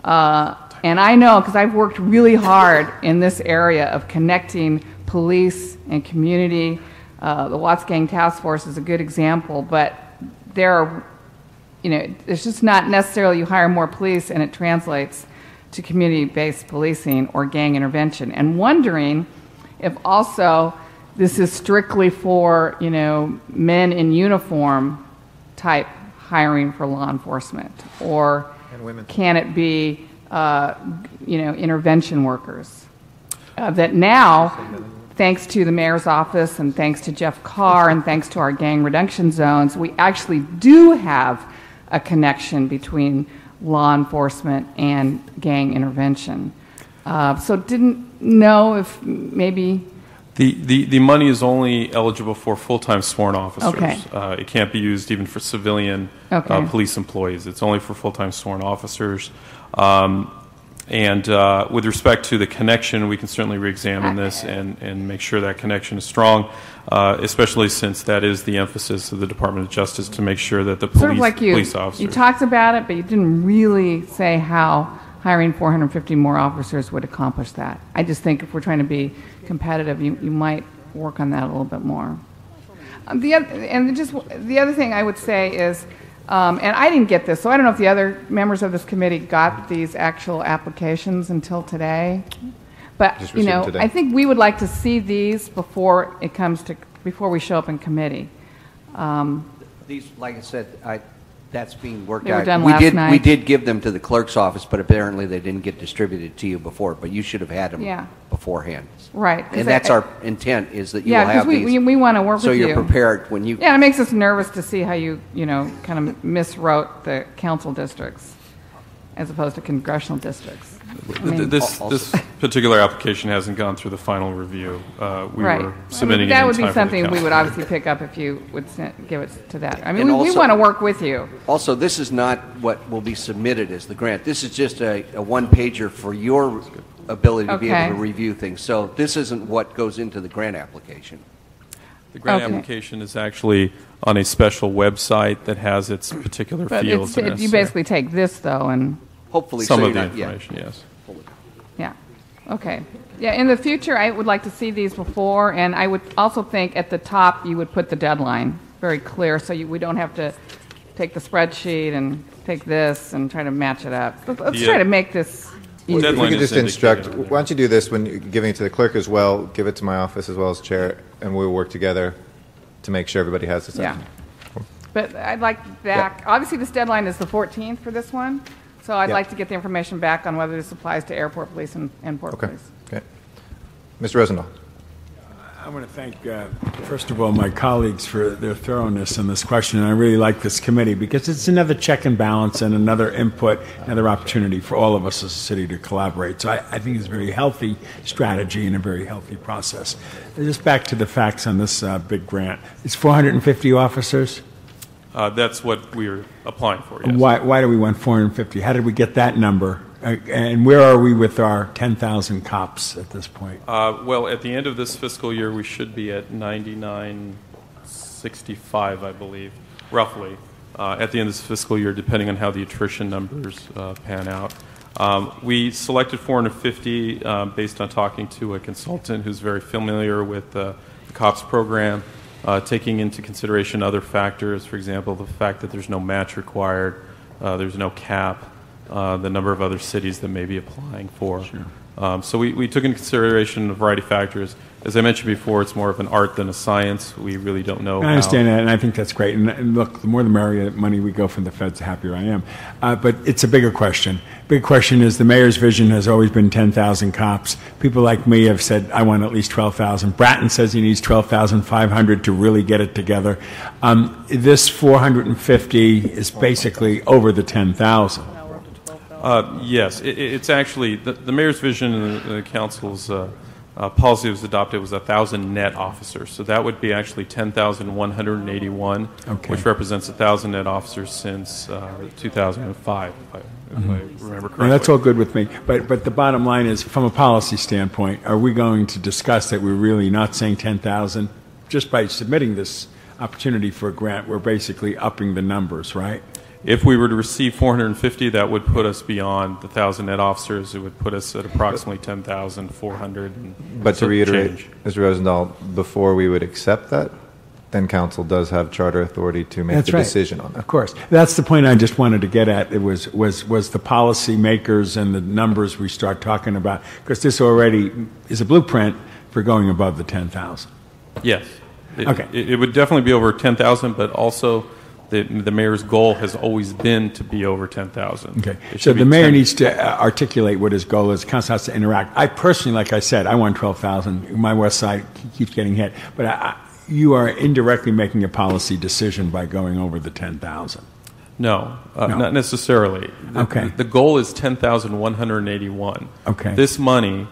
And I know, because I've worked really hard in this area of connecting police and community. The Watts Gang Task Force is a good example, but it's just not necessarily you hire more police and it translates to community-based policing or gang intervention. And wondering if also this is strictly for, men in uniform type hiring for law enforcement, or can it be, intervention workers? That now, thanks to the mayor's office and thanks to Jeff Carr and thanks to our gang reduction zones, we actually do have a connection between law enforcement and gang intervention. So didn't know if maybe... The money is only eligible for full-time sworn officers. Okay. It can't be used even for civilian police employees. It's only for full-time sworn officers. And with respect to the connection, we can certainly re-examine this and make sure that connection is strong, especially since that is the emphasis of the Department of Justice, to make sure that the police officers... You talked about it, but you didn't really say how hiring 450 more officers would accomplish that. I just think if we're trying to be competitive, you might work on that a little bit more. The other thing I would say is, and I didn't get this, so I don't know if the other members of this committee got these actual applications until today. But today. I think we would like to see these before we show up in committee. These, like I said, that's being worked They were out. done last night. We did give them to the clerk's office, but apparently they didn't get distributed to you before. But you should have had them beforehand. Right. And that's our intent, is that you will have these. We want to work with you. So you're prepared when you... Yeah, it makes us nervous to see how you, kind of miswrote the council districts as opposed to congressional districts. This particular application hasn't gone through the final review. We were submitting that it would in be time something for the we would council. obviously pick up if you would give it to that. We want to work with you. Also, this is not what will be submitted as the grant. This is just a one-pager for your ability to be able to review things. So this isn't what goes into the grant application. The grant application is actually on a special website that has its particular fields. You basically take this, though, and... Hopefully some of the information, yes. Yeah. Okay. Yeah, in the future, I would like to see these before, and I would also think at the top you would put the deadline very clear, so we don't have to take the spreadsheet and take this and try to match it up. Let's try to make this If we Deadline could is just instruct, indicated. why don't you do this when you're giving it to the clerk as well, give it to my office as well as chair, and we'll work together to make sure everybody has this. Yeah. But I'd like back, obviously this deadline is the 14th for this one, so I'd Yeah. like to get the information back on whether this applies to airport police and port Okay. police. Okay. Mr. Rosendahl. I want to thank, first of all, my colleagues for their thoroughness in this question. And I really like this committee because it's another check and balance and another input, another opportunity for all of us as a city to collaborate. So I think it's a very healthy strategy and a very healthy process. And just back to the facts on this big grant. It's 450 officers. That's what we're applying for, yes. Why do we want 450? How did we get that number? And where are we with our 10,000 cops at this point? Well, at the end of this fiscal year, we should be at 9965, I believe, roughly, at the end of this fiscal year, depending on how the attrition numbers pan out. We selected 450 based on talking to a consultant who's very familiar with the COPS program, taking into consideration other factors, for example, the fact that there's no match required, there's no cap, the number of other cities that may be applying for. Sure. So we took into consideration a variety of factors. As I mentioned before, it's more of an art than a science. We really don't know. I understand that, and I think that's great. And look, the more the merrier money we go from the feds, the happier I am. But it's a bigger question. Big question is the mayor's vision has always been 10,000 cops. People like me have said, I want at least 12,000. Bratton says he needs 12,500 to really get it together. This 450 is basically over the 10,000. Yes, it's actually the mayor's vision and the council's policy that was adopted was 1,000 net officers. So that would be actually 10,181, Okay. which represents 1,000 net officers since 2005, if I remember correctly. Well, that's all good with me. But the bottom line is, from a policy standpoint, are we going to discuss that we're really not saying 10,000? Just by submitting this opportunity for a grant, we're basically upping the numbers, right? If we were to receive 450, that would put us beyond the 1,000 net officers. It would put us at approximately 10,400. But to reiterate, Mr. Rosendahl, before we would accept that, then council does have charter authority to make That's the right. decision on that. Of course. That's the point I just wanted to get at. It was the policy makers and the numbers we start talking about, because this already is a blueprint for going above the 10,000. Yes. Okay. It would definitely be over 10,000, but also the mayor's goal has always been to be over 10,000. Okay. It So should the be mayor 10. needs to articulate what his goal is. Council has to interact. I personally, like I said, I want 12,000. My west side keeps getting hit. But you are indirectly making a policy decision by going over the 10,000. No, No. not necessarily. Okay. The goal is 10,181. Okay. This money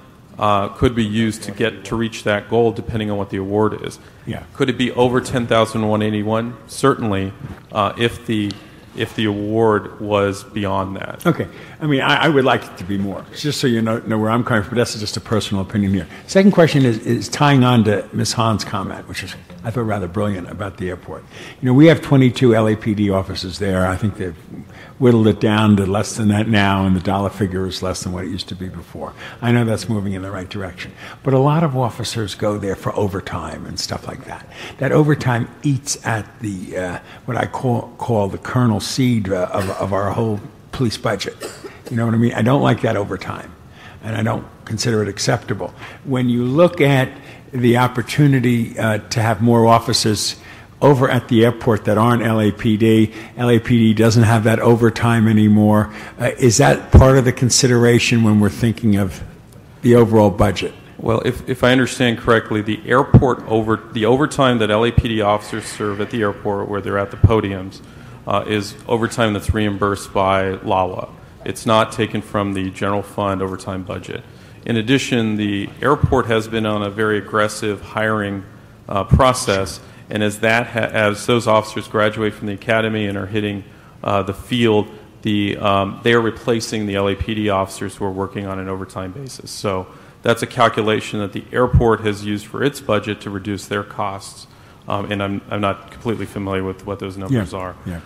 could be used to reach that goal depending on what the award is. Yeah. Could it be over 10,181? Certainly, if the award was beyond that. Okay. I mean, I would like it to be more, just so you know where I'm coming from, but that's just a personal opinion here. Second question is tying on to Ms. Hahn's comment, which is, I thought, rather brilliant about the airport. You know, we have 22 LAPD officers there. I think they've whittled it down to less than that now, and the dollar figure is less than what it used to be before. I know that's moving in the right direction. But a lot of officers go there for overtime and stuff like that. That overtime eats at the, what I call the kernel seed of our whole police budget. You know what I mean? I don't like that overtime, and I don't consider it acceptable. When you look at the opportunity to have more officers over at the airport that aren't LAPD doesn't have that overtime anymore. Is that part of the consideration when we're thinking of the overall budget? Well, if I understand correctly, the overtime that LAPD officers serve at the airport where they're at the podiums is overtime that's reimbursed by LAWA. It's not taken from the general fund overtime budget. In addition, the airport has been on a very aggressive hiring process, and as those officers graduate from the academy and are hitting the field, they are replacing the LAPD officers who are working on an overtime basis. So that's a calculation that the airport has used for its budget to reduce their costs. And I'm not completely familiar with what those numbers are. Yeah.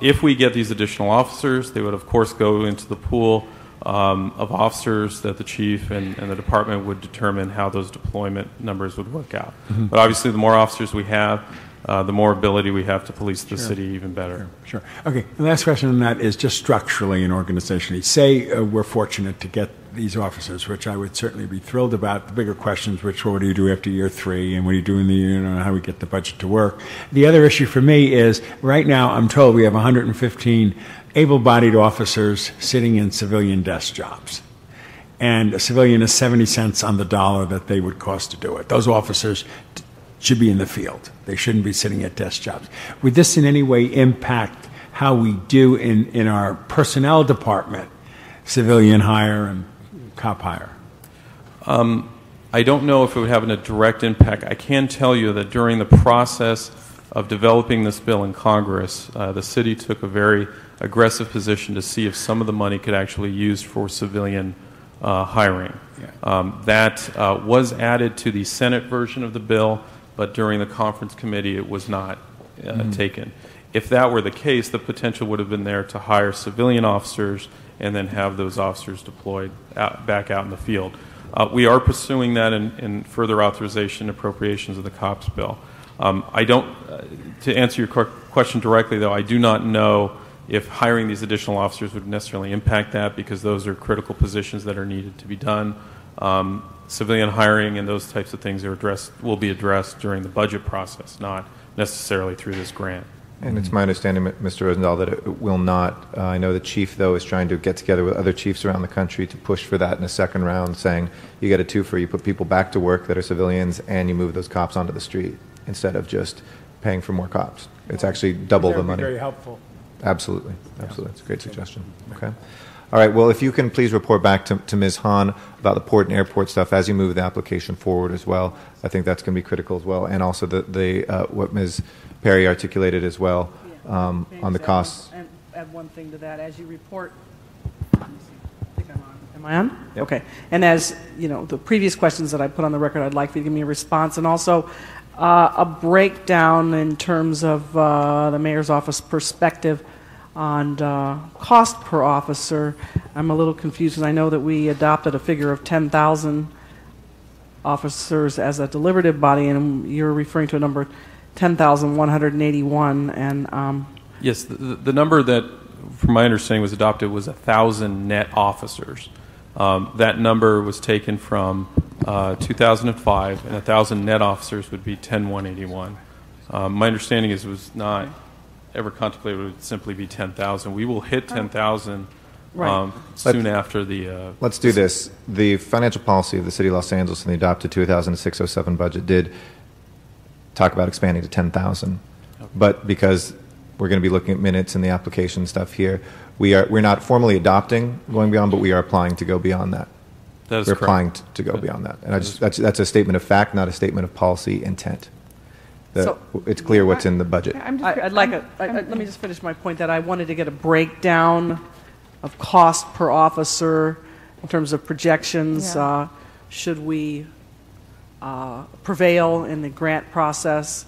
If we get these additional officers, they would, of course, go into the pool of officers that the chief and the department would determine how those deployment numbers would work out. Mm-hmm. But obviously, the more officers we have, the more ability we have to police the city even better. Sure. Okay. The last question on that is just structurally and organizationally. Say we're fortunate to get these officers, which I would certainly be thrilled about. The bigger questions, which what do you do after year 3, and what do you do in the year, how we get the budget to work. The other issue for me is right now I'm told we have 115 able-bodied officers sitting in civilian desk jobs. And a civilian is 70 cents on the dollar that they would cost to do it. Those officers should be in the field. They shouldn't be sitting at desk jobs. Would this in any way impact how we do in our personnel department, civilian hire and cop hire? I don't know if it would have a direct impact. I can tell you that during the process of developing this bill in Congress, the city took a very aggressive position to see if some of the money could actually be used for civilian hiring. Yeah. That was added to the Senate version of the bill, but during the conference committee it was not taken. If that were the case, the potential would have been there to hire civilian officers and then have those officers deployed back out in the field. We are pursuing that in further authorization appropriations of the COPS bill. I don't, to answer your question directly, though, I do not know if hiring these additional officers would necessarily impact that, because those are critical positions that are needed to be done. Civilian hiring and those types of things will be addressed during the budget process, not necessarily through this grant. And it's my understanding, Mr. Rosendahl, that it will not. I know the chief, though, is trying to get together with other chiefs around the country to push for that in a second round, saying you get a twofer, you put people back to work that are civilians, and you move those cops onto the street instead of just paying for more cops. It's actually double the money. Very helpful. Absolutely. Absolutely. It's a great suggestion. Okay. All right. Well, if you can please report back to Ms. Hahn about the port and airport stuff as you move the application forward as well. I think that's going to be critical as well. And also what Ms. Perry articulated as well on the costs. And add one thing to that. As you report, I think I'm on. Am I on? Yep. Okay. And as you know, the previous questions that I put on the record, I'd like for you to give me a response, and also a breakdown in terms of the mayor's office perspective on cost per officer. I'm a little confused because I know that we adopted a figure of 10,000 officers as a deliberative body, and you're referring to a number 10,181. And yes, the number that, from my understanding, was adopted was 1,000 net officers. That number was taken from 2005, and 1,000 net officers would be 10,181. My understanding is it was not ever contemplated it would simply be 10,000. We will hit 10,000 soon after the... Let's do this. The financial policy of the City of Los Angeles in the adopted 2006-07 budget did talk about expanding to 10,000. Okay. But because we're going to be looking at minutes and the application stuff here, we're not formally adopting going beyond, but we are applying to go beyond that. That is we're correct. Applying to go beyond that. And that's a statement of fact, not a statement of policy intent. So, it's clear what's in the budget. let me just finish my point that I wanted to get a breakdown of cost per officer in terms of projections. Yeah. Should we prevail in the grant process,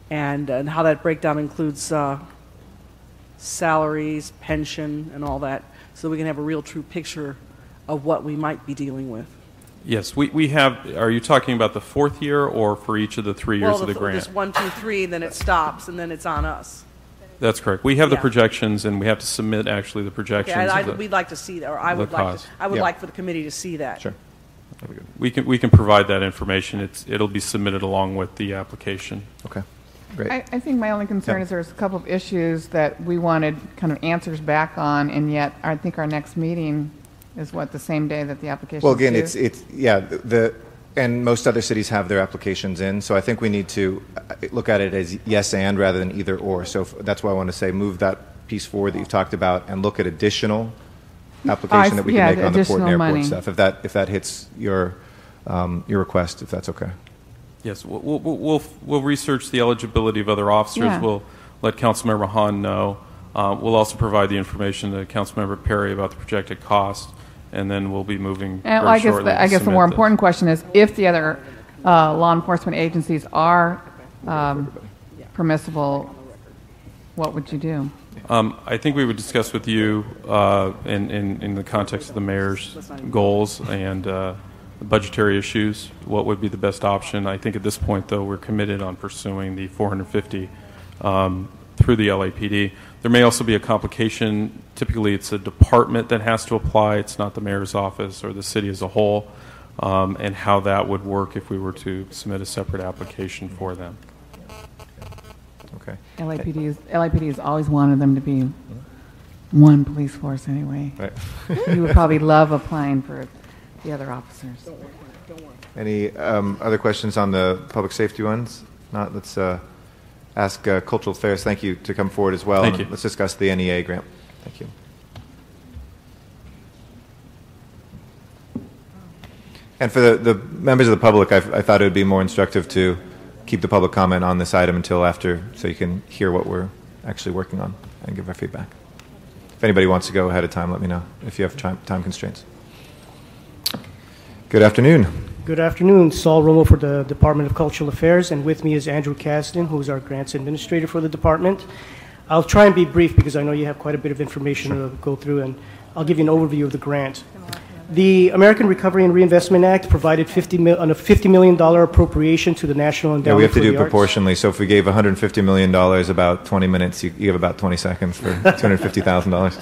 and how that breakdown includes salaries, pension, and all that, so we can have a real true picture of what we might be dealing with. Yes, we have. Are you talking about the fourth year or for each of the 3 years of the grant? Well, just 1, 2, 3, then it stops, and then it's on us. That's correct. We have the projections, and we have to submit actually the projections. Okay, we'd like to see that, or I would like for the committee to see that. Sure. We can provide that information. It'll be submitted along with the application. Okay. Great. I think my only concern is there's a couple of issues that we wanted kind of answers back on, and yet I think our next meeting is the same day that the application. Well, again, and most other cities have their applications in, so I think we need to look at it as yes and rather than either or. So that's why I want to say move that piece forward that you've talked about and look at additional application that we can make on the port and airport stuff. If that hits your request, if that's okay. Yes, we'll research the eligibility of other officers. Yeah. We'll let Councilmember Hahn know. We'll also provide the information to Councilmember Perry about the projected cost, and then we'll be moving very shortly. I guess the more important question is, if the other law enforcement agencies are permissible, what would you do? I think we would discuss with you in the context of the mayor's goals and the budgetary issues what would be the best option. I think at this point, though, we're committed on pursuing the 450 through the LAPD. There may also be a complication. Typically, it's a department that has to apply. It's not the mayor's office or the city as a whole, and how that would work if we were to submit a separate application for them. Okay. LAPD has always wanted them to be one police force anyway. Right. You would probably love applying for the other officers. Any other questions on the public safety ones? Not. Let's ask Cultural Affairs. Thank you to come forward as well. Thank you. Let's discuss the NEA grant. Thank you. And for the members of the public, I thought it would be more instructive to keep the public comment on this item until after, so you can hear what we're actually working on and give our feedback. If anybody wants to go ahead of time, let me know if you have time constraints. Good afternoon. Good afternoon. Saul Romo for the Department of Cultural Affairs, and with me is Andrew Kasdan, who is our grants administrator for the department. I'll try and be brief because I know you have quite a bit of information to go through, and I'll give you an overview of the grant. The American Recovery and Reinvestment Act provided $50 million appropriation to the National Endowment for the Arts. Yeah, we have to do it proportionally. So if we gave $150 million about 20 minutes, you give about 20 seconds for $250,000.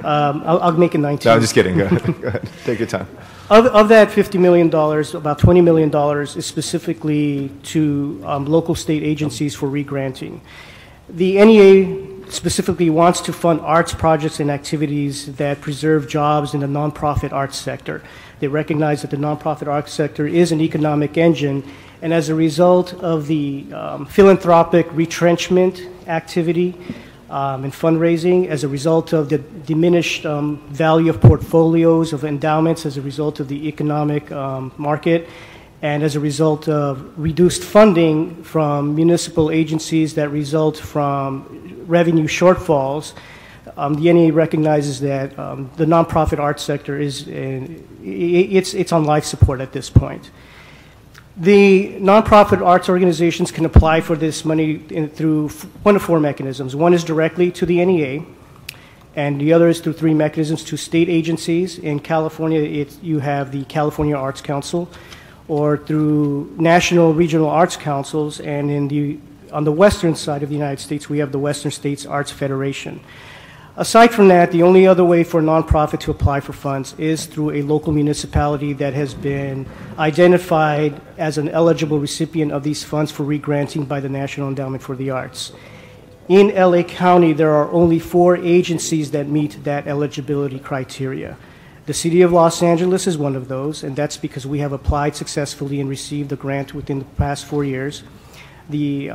I'll make it 19. No, I'm just kidding. Go ahead. Go ahead. Take your time. Of that $50 million, about $20 million is specifically to local state agencies for regranting. The NEA specifically wants to fund arts projects and activities that preserve jobs in the nonprofit arts sector. They recognize that the nonprofit arts sector is an economic engine, and as a result of the philanthropic retrenchment activity and fundraising, as a result of the diminished value of portfolios of endowments, as a result of the economic market, and as a result of reduced funding from municipal agencies that result from revenue shortfalls, the NEA recognizes that the nonprofit arts sector is it's on life support at this point. The nonprofit arts organizations can apply for this money through one of four mechanisms. One is directly to the NEA, and the other is through three mechanisms to state agencies. In California, you have the California Arts Council, or through national regional arts councils, and on the western side of the United States, we have the Western States Arts Federation. Aside from that, the only other way for a nonprofit to apply for funds is through a local municipality that has been identified as an eligible recipient of these funds for regranting by the National Endowment for the Arts. In LA County, there are only 4 agencies that meet that eligibility criteria. The City of Los Angeles is one of those, and that's because we have applied successfully and received the grant within the past 4 years. The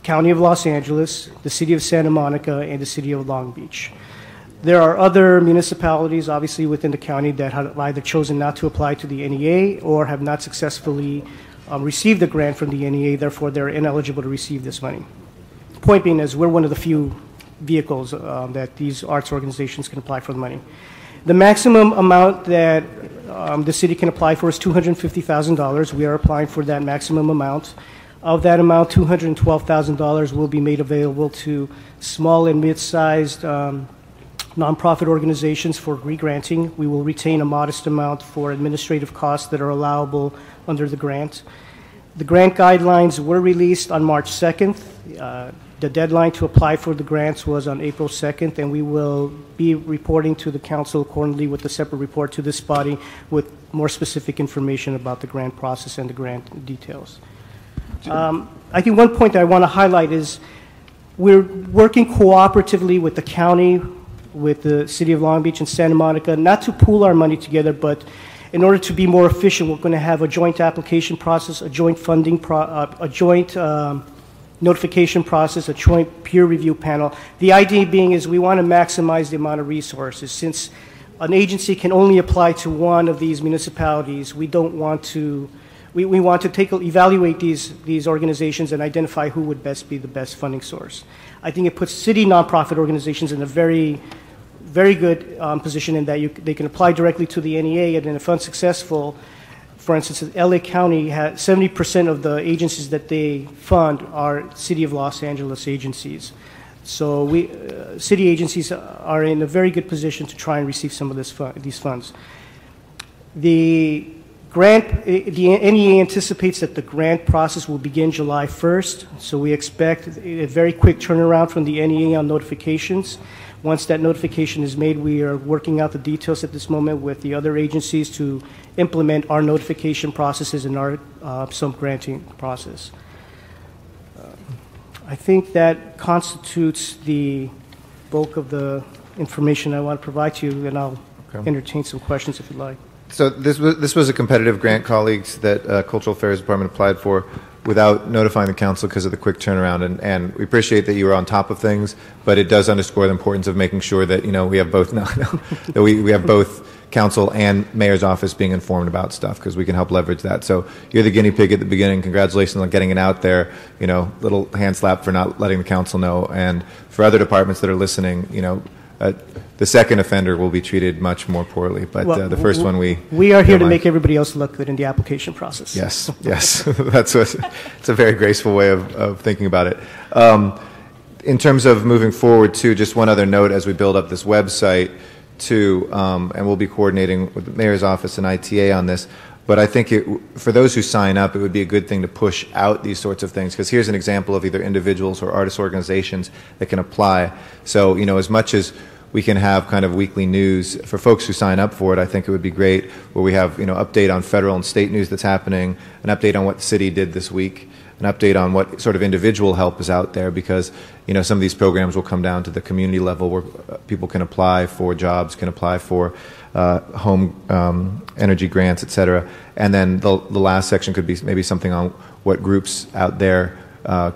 County of Los Angeles, the City of Santa Monica, and the City of Long Beach. There are other municipalities, obviously, within the county that have either chosen not to apply to the NEA or have not successfully received the grant from the NEA, therefore they're ineligible to receive this money. Point being is we're one of the few vehicles that these arts organizations can apply for the money. The maximum amount that the city can apply for is $250,000. We are applying for that maximum amount. Of that amount, $212,000 will be made available to small and mid-sized nonprofit organizations for regranting. We will retain a modest amount for administrative costs that are allowable under the grant. The grant guidelines were released on March 2nd. The deadline to apply for the grants was on April 2nd, and we will be reporting to the council accordingly with a separate report to this body with more specific information about the grant process and the grant details. I think one point that I want to highlight is we're working cooperatively with the county, with the City of Long Beach and Santa Monica, not to pool our money together, but in order to be more efficient, we're going to have a joint application process, a joint funding, a joint notification process, a joint peer review panel. The idea being is we want to maximize the amount of resources. Since an agency can only apply to one of these municipalities, we don't want to, we want to evaluate these organizations and identify who would best be the best funding source. I think it puts city nonprofit organizations in a very, very good position in that they can apply directly to the NEA, and then if unsuccessful, for instance, LA County has 70% of the agencies that they fund are City of Los Angeles agencies. So city agencies are in a very good position to try and receive some of these funds. The The NEA anticipates that the grant process will begin July 1st, so we expect a very quick turnaround from the NEA on notifications. Once that notification is made, we are working out the details at this moment with the other agencies to implement our notification processes and our sump granting process. I think that constitutes the bulk of the information I want to provide to you, and I'll entertain some questions if you'd like. So this was a competitive grant, colleagues, that Cultural Affairs Department applied for without notifying the council because of the quick turnaround. And we appreciate that you were on top of things, but it does underscore the importance of making sure that we have both that we have both council and mayor's office being informed about stuff, because we can help leverage that. So you're the guinea pig at the beginning. Congratulations on getting it out there. Little hand slap for not letting the council know. And for other departments that are listening, the second offender will be treated much more poorly, but the first one we are here to make everybody else look good in the application process. Yes, it's a very graceful way of thinking about it. In terms of moving forward, too, just one other note as we build up this website, too, and we'll be coordinating with the mayor's office and ITA on this. But I think for those who sign up, it would be a good thing to push out these sorts of things, because here's an example of either individuals or artist organizations that can apply. So, as much as we can have kind of weekly news for folks who sign up for it, I think it would be great where we have, update on federal and state news that's happening, an update on what the city did this week, an update on what sort of individual help is out there, because, some of these programs will come down to the community level where people can apply for jobs, can apply for home energy grants, et cetera. And then the last section could be maybe something on what groups out there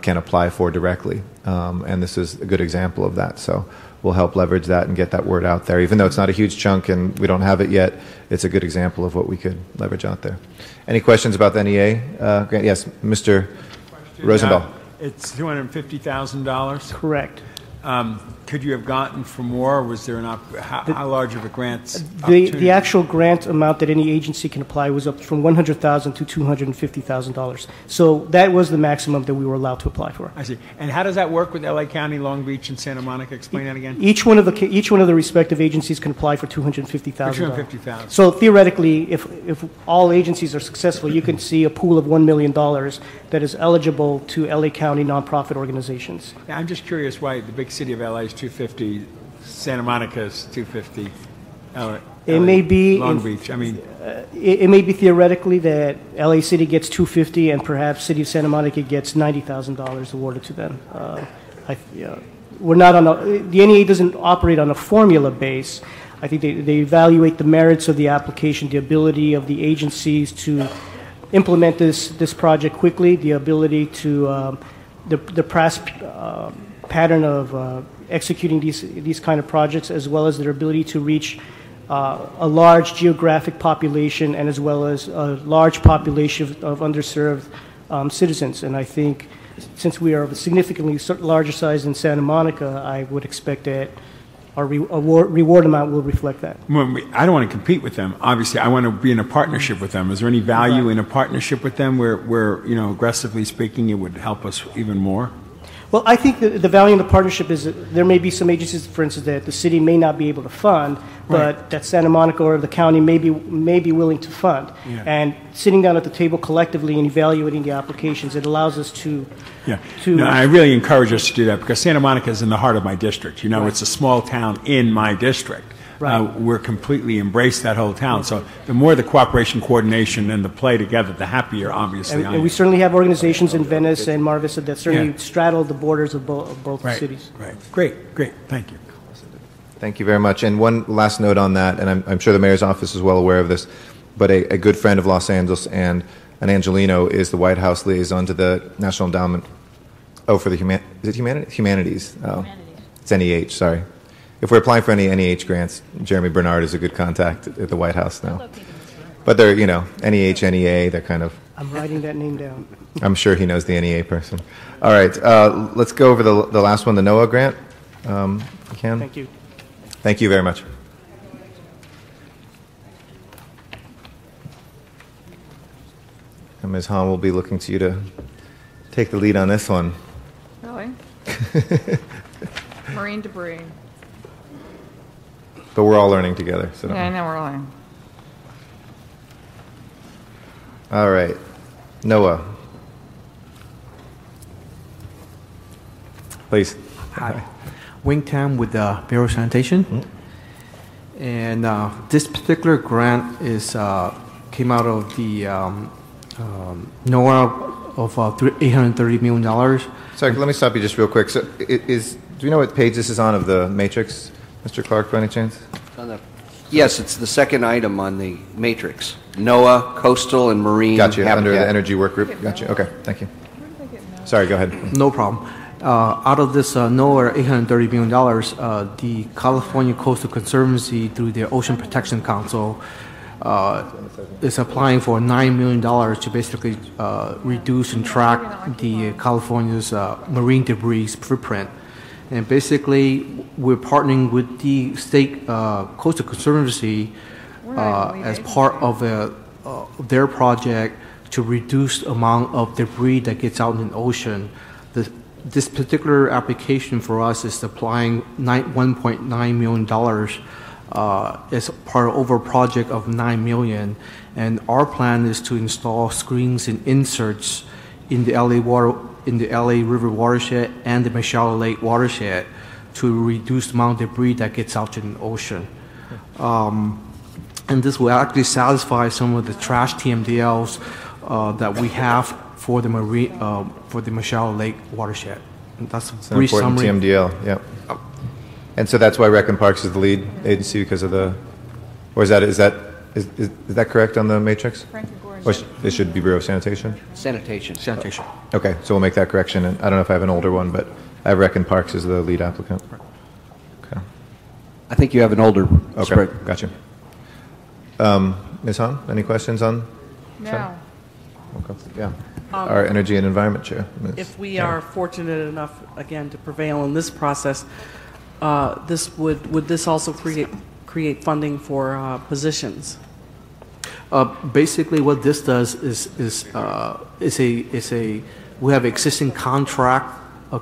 can apply for directly. And this is a good example of that. So we'll help leverage that and get that word out there. Even though it's not a huge chunk and we don't have it yet, it's a good example of what we could leverage out there. Any questions about the NEA grant? Yes, Mr. Rosendahl. It's $250,000? Correct. Could you have gotten for more? Was there how large of a grant? The actual grant amount that any agency can apply was up from $100,000 to $250,000. So that was the maximum that we were allowed to apply for. I see. And how does that work with LA County, Long Beach, and Santa Monica? Explain that again. Each one of the respective agencies can apply for $250,000. $250,000. So theoretically, if all agencies are successful, you can see a pool of $1 million that is eligible to LA County nonprofit organizations. Yeah, I'm just curious why the big city of LA is 250, Santa Monica is 250. It may be Long Beach. I mean, it may be theoretically that LA City gets 250, and perhaps City of Santa Monica gets $90,000 awarded to them. We're not on the NEA doesn't operate on a formula base. I think they evaluate the merits of the application, the ability of the agencies to implement this project quickly, the ability to the past pattern of executing these kind of projects, as well as their ability to reach a large geographic population and as well as a large population of underserved citizens. And I think since we are of a significantly larger size than Santa Monica, I would expect that our reward amount will reflect that. Well, I don't want to compete with them. Obviously, I want to be in a partnership with them. Is there any value in a partnership with them where aggressively speaking, it would help us even more? Well, I think the value in the partnership is that there may be some agencies, for instance, that the city may not be able to fund, but that Santa Monica or the county may be willing to fund. Yeah. And sitting down at the table collectively and evaluating the applications, it allows us to... Yeah. No, I really encourage us to do that, because Santa Monica is in the heart of my district. It's a small town in my district. Right. We're completely embraced that whole town. So the more the cooperation, coordination, and the play together, the happier, obviously. And we certainly have organizations in Venice and Mar Vista that certainly straddle the borders of both cities. Right. Great. Thank you. Thank you very much. And one last note on that, and I'm sure the mayor's office is well aware of this, but a good friend of Los Angeles and an Angelino is the White House liaison to the National Endowment. For the Humanities. Oh, it's NEH. Sorry. If we're applying for any NEH grants, Jeremy Bernard is a good contact at the White House now. But they're, NEH, NEA, they're kind of... I'm writing that name down. I'm sure he knows the NEA person. All right, let's go over the last one, the NOAA grant. Ken? Thank you. Thank you very much. And Ms. Hahn will be looking to you to take the lead on this one. Really? Marine debris. But we're all learning together. So yeah, I know we're learning. All right. Noah. Please. Hi. Wing Tam with Bureau of Sanitation. And this particular grant is came out of the NOAA of $830 million. Sorry, let me stop you just real quick. So, do you know what page this is on of the matrix, Mr. Clark, by any chance? Yes, it's the second item on the matrix. NOAA, coastal, and marine. Gotcha, habitat. under the energy work group. Gotcha, okay, thank you. Sorry, go ahead. No problem. Out of this NOAA $830 million, the California Coastal Conservancy, through their Ocean Protection Council, is applying for $9 million to basically reduce and track the California's marine debris footprint. And basically, we're partnering with the state Coastal Conservancy as part of their project to reduce the amount of debris that gets out in the ocean. This particular application for us is applying $1.9 million as part of over a project of $9 million. And our plan is to install screens and inserts in the LA River watershed and the Mashalo Lake watershed to reduce the amount of debris that gets out in the ocean. And this will actually satisfy some of the trash TMDLs that we have for the Mashalo Lake watershed. And that's It's an important summary. TMDL, yep. And so that's why Rec and Parks is the lead agency because of the, or is that correct on the matrix? Or it should be Bureau of Sanitation? Sanitation. Sanitation. Okay, so we'll make that correction. And I don't know if I have an older one, but I have Rec and Parks as the lead applicant. Okay. I think you have an older Okay, spread. gotcha. Ms. Han, any questions on? No. Okay. Yeah. Our Energy and Environment Chair. Ms. If we are fortunate enough, again, to prevail in this process, would this also create funding for positions? Basically, what this does is we have existing contract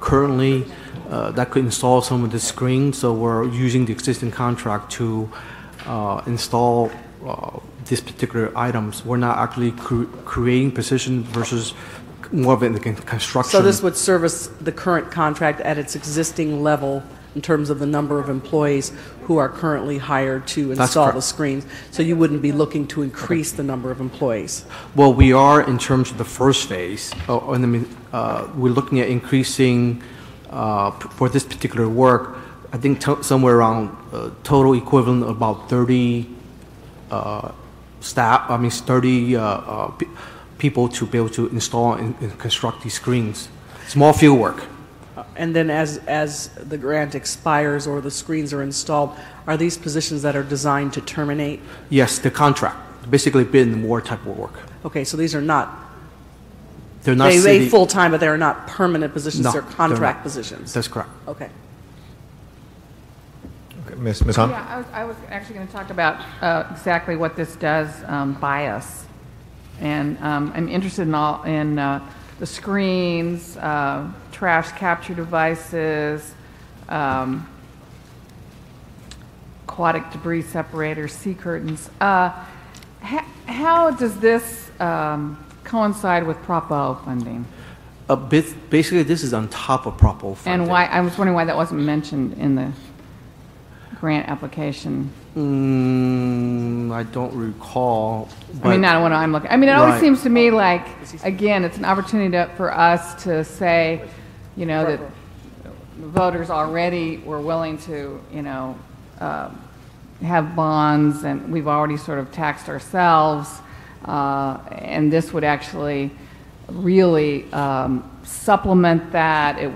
currently that could install some of the screens. So we're using the existing contract to install these particular items. We're not actually creating positions versus more of it in the construction. So this would service the current contract at its existing level in terms of the number of employees who are currently hired to install the screens. So you wouldn't be looking to increase the number of employees. Well, we are in terms of the first phase. We're looking at increasing for this particular work. I think somewhere around total equivalent of about 30 people to be able to install and construct these screens. Small field work. And then as the grant expires or the screens are installed, are these positions that are designed to terminate? Yes, the contract. Basically bid and award type of work. Okay, so they're not city full-time, but they're not permanent positions, No, they're they're contract not. positions. That's correct. Okay. Okay, Ms. Han? Yeah, I was actually going to talk about exactly what this does by us. And I'm interested in the screens, trash capture devices, aquatic debris separators, sea curtains. How does this coincide with Prop O funding? Basically, this is on top of Prop O funding. And why? I was wondering why that wasn't mentioned in the grant application. I don't recall. I mean, not what I'm looking. I mean, it always Right. seems to me like, again, it's an opportunity for us to say, you know, that voters already were willing to, you know, have bonds, and we've already sort of taxed ourselves, and this would actually really supplement that. It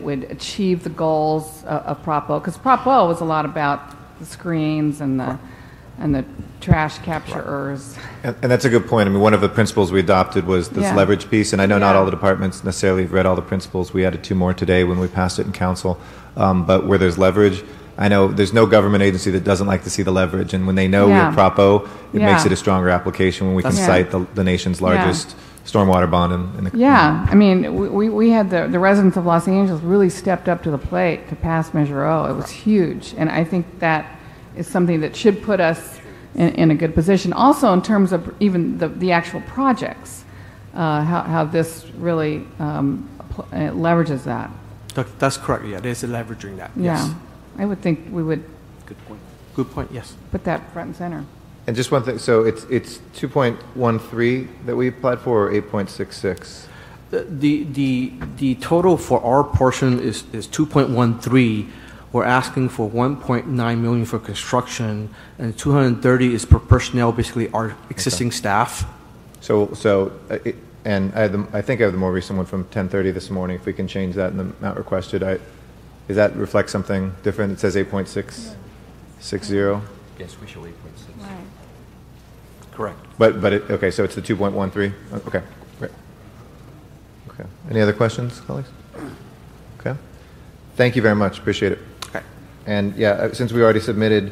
would achieve the goals of Prop O, because Prop O was a lot about the screens and the trash capturers. And that's a good point. I mean, one of the principles we adopted was this Yeah. leverage piece, and I know not Yeah. all the departments necessarily have read all the principles. We added 2 more today when we passed it in council. But where there's leverage, I know there's no government agency that doesn't like to see the leverage, and when they know we Yeah. have Prop O, it Yeah. makes it a stronger application when we can Yeah. cite the nation's largest stormwater bond in the Yeah, I mean, we had the residents of Los Angeles really stepped up to the plate to pass Measure O. It was huge, and I think that is something that should put us in a good position. Also, in terms of even the actual projects, how this really leverages that. That's correct. Yeah, there's a leveraging that. Yeah, Yes. I would think we would Good point. Good point. Yes. put that front and center. And just one thing, so it's 2.13 that we applied for, or 8.66? The total for our portion is 2.13. We're asking for 1.9 million for construction, and 230 is per personnel, basically our existing staff. And I think I have the more recent one from 10:30 this morning. If we can change that in the amount requested, does that reflect something different? It says 8.660. Yes, we show 8.6. Right. Correct. Okay, so it's the 2.13. Okay, great. Okay, any other questions, colleagues? Okay, thank you very much. Appreciate it. Okay. And yeah, since we already submitted.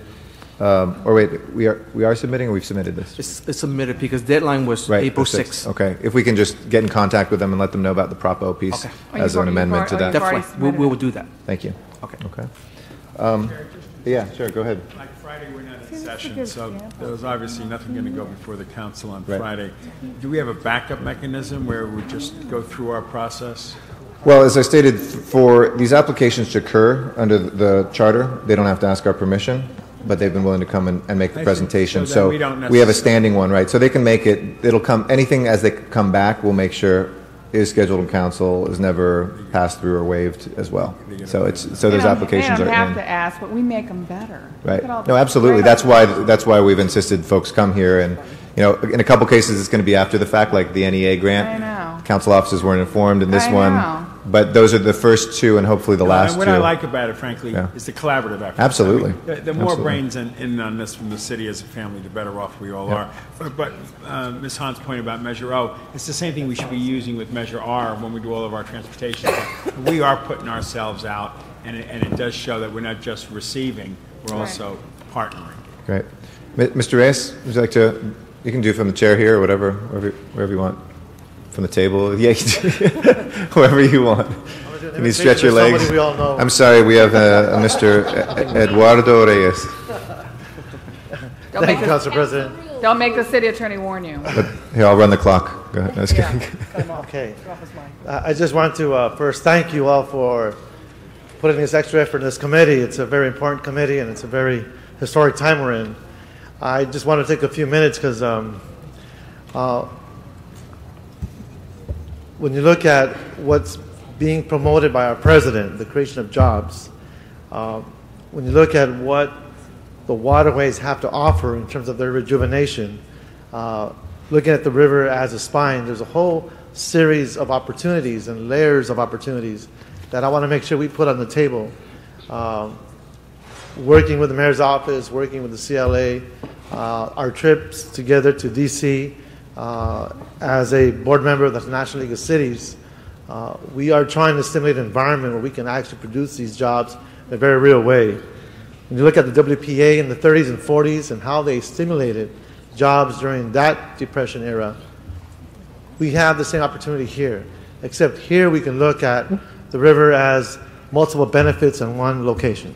Or wait, we are submitting, or we've submitted this? It's submitted because deadline was Right, April the 6th. Okay, if we can just get in contact with them and let them know about the Prop O piece Okay. as an amendment to that. Definitely, we will do that. Thank you. Okay. Okay. Yeah, sure, go ahead. Like Friday, we're not in session, so there's obviously nothing going to go before the council on Right. Friday. Do we have a backup mechanism where we just go through our process? Well, as I stated, for these applications to occur under the charter, they don't have to ask our permission, but they've been willing to come and make the I see. presentation. So So then we don't we have a necessarily- standing one, right? So they can make it, it'll come, anything as they come back, we'll make sure is scheduled in council, is never passed through or waived as well. So those applications They are don't have in. to ask, but we make them better. Right. Look at all No, the- absolutely. That's why we've insisted folks come here. And, in a couple cases, it's going to be after the fact, like the NEA grant. I know. Council officers weren't informed in this I one. know. But those are the first two and hopefully the last And what two. I like about it, frankly, Yeah. is the collaborative effort. Absolutely. I mean, the more Absolutely. brains in on this from the city as a family, the better off we all are. But Ms. Hahn's point about Measure O, it's the same thing we should be using with Measure R when we do all of our transportation. We are putting ourselves out, and it does show that we're not just receiving, we're also partnering. Great. Mr. Reyes, would you like to, you can do it from the chair here or whatever, wherever you want. From the table, yeah, wherever you want. Can you stretch your legs? We all know. I'm sorry, we have a Mr. Eduardo Reyes. Don't make, Council President. don't make the city attorney warn you. But here, I'll run the clock. Go ahead. No, just kidding. Okay. I just want to first thank you all for putting this extra effort in this committee. It's a very important committee, and it's a very historic time we're in. I just want to take a few minutes because when you look at what's being promoted by our president, the creation of jobs, when you look at what the waterways have to offer in terms of their rejuvenation, looking at the river as a spine, there's a whole series of opportunities and layers of opportunities that I want to make sure we put on the table. Working with the mayor's office, working with the CLA, our trips together to D.C., as a board member of the National League of Cities, we are trying to stimulate an environment where we can actually produce these jobs in a very real way. When you look at the WPA in the 30s and 40s and how they stimulated jobs during that Depression era, we have the same opportunity here, except here we can look at the river as multiple benefits in one location.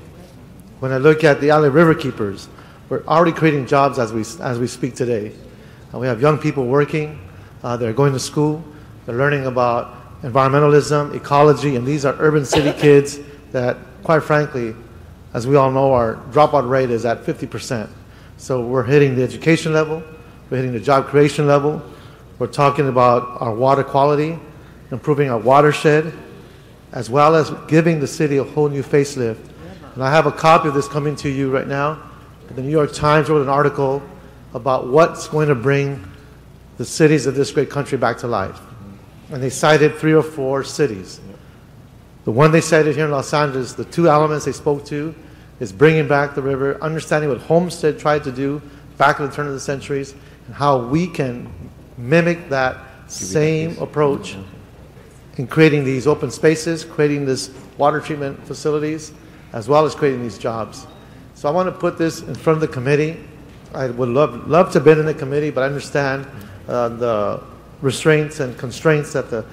When I look at the Alley River Keepers, we're already creating jobs as we speak today. We have young people working, they're going to school, they're learning about environmentalism, ecology, and these are urban city kids that, quite frankly, as we all know, our dropout rate is at 50%. So we're hitting the education level, we're hitting the job creation level, we're talking about our water quality, improving our watershed, as well as giving the city a whole new facelift. And I have a copy of this coming to you right now. The New York Times wrote an article about what's going to bring the cities of this great country back to life. And they cited 3 or 4 cities. The one they cited here in Los Angeles, the 2 elements they spoke to is bringing back the river, understanding what Homestead tried to do back at the turn of the centuries, and how we can mimic that same approach in creating these open spaces, creating this water treatment facilities, as well as creating these jobs. So I want to put this in front of the committee. I would love to have been in the committee, but I understand the restraints and constraints that the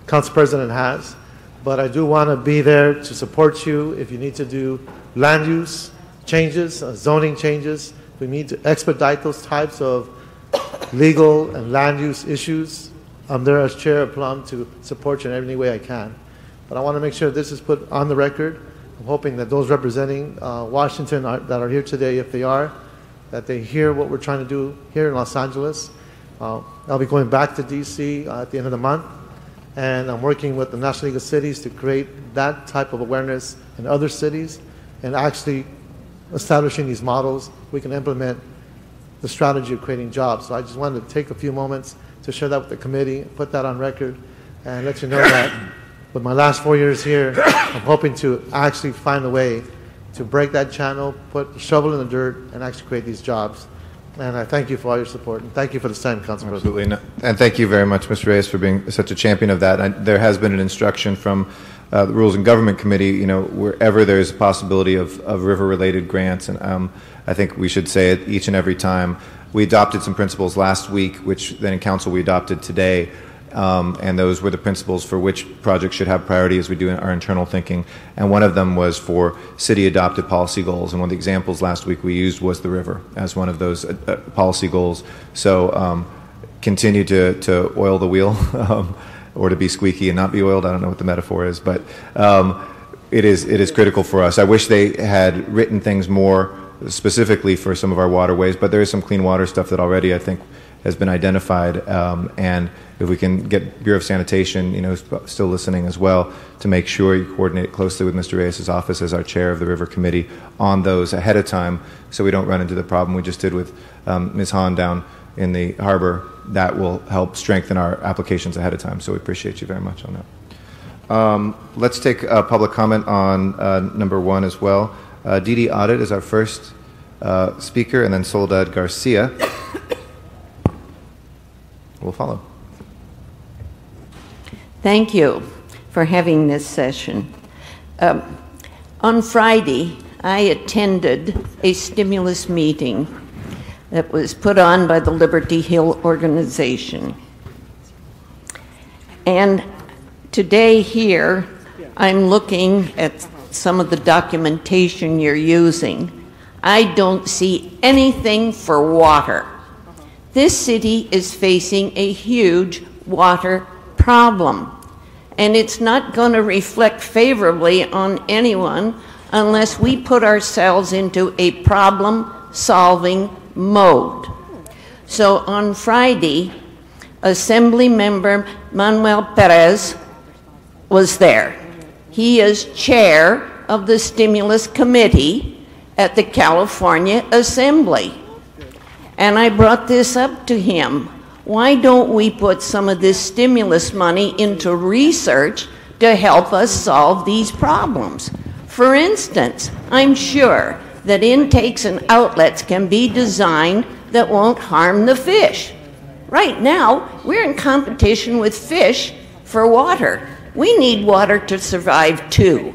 council president has. But I do want to be there to support you if you need to do land use changes, zoning changes, if we need to expedite those types of legal and land use issues, I'm there as chair of Plum to support you in any way I can. But I want to make sure this is put on the record. I'm hoping that those representing Washington that are here today, if they are, that they hear what we're trying to do here in Los Angeles. I'll be going back to D.C. At the end of the month, and I'm working with the National League of Cities to create that type of awareness in other cities, and actually establishing these models, we can implement the strategy of creating jobs. So I just wanted to take a few moments to share that with the committee, put that on record, and let you know that with my last 4 years here, I'm hoping to actually find a way to break that channel, put the shovel in the dirt, and actually create these jobs. And I thank you for all your support, and thank you for the time, Council President. Absolutely. And thank you very much, Mr. Reyes, for being such a champion of that. There has been an instruction from the Rules and Government Committee, wherever there's a possibility of river-related grants, and I think we should say it each and every time. We adopted some principles last week, which then in Council we adopted today, and those were the principles for which projects should have priority as we do in our internal thinking. And one of them was for city-adopted policy goals, and one of the examples last week we used was the river as one of those policy goals. So continue to oil the wheel, or to be squeaky and not be oiled. I don't know what the metaphor is, but it is critical for us. I wish they had written things more specifically for some of our waterways, but there is some clean water stuff that already I think has been identified, and if we can get Bureau of Sanitation, still listening as well, to make sure you coordinate closely with Mr. Reyes' office as our chair of the River Committee on those ahead of time, so we don't run into the problem we just did with Ms. Hahn down in the harbor. That will help strengthen our applications ahead of time, so we appreciate you very much on that. Let's take public comment on number one as well. Didi Audit is our first speaker, and then Soledad Garcia will follow. Thank you for having this session. On Friday, I attended a stimulus meeting that was put on by the Liberty Hill organization. And today here, I'm looking at some of the documentation you're using. I don't see anything for water. This city is facing a huge water problem, and it's not going to reflect favorably on anyone unless we put ourselves into a problem-solving mode. So on Friday, Assembly Member Manuel Perez was there. He is chair of the Stimulus Committee at the California Assembly. And I brought this up to him. Why don't we put some of this stimulus money into research to help us solve these problems? For instance, I'm sure that intakes and outlets can be designed that won't harm the fish. Right now, we're in competition with fish for water. We need water to survive too.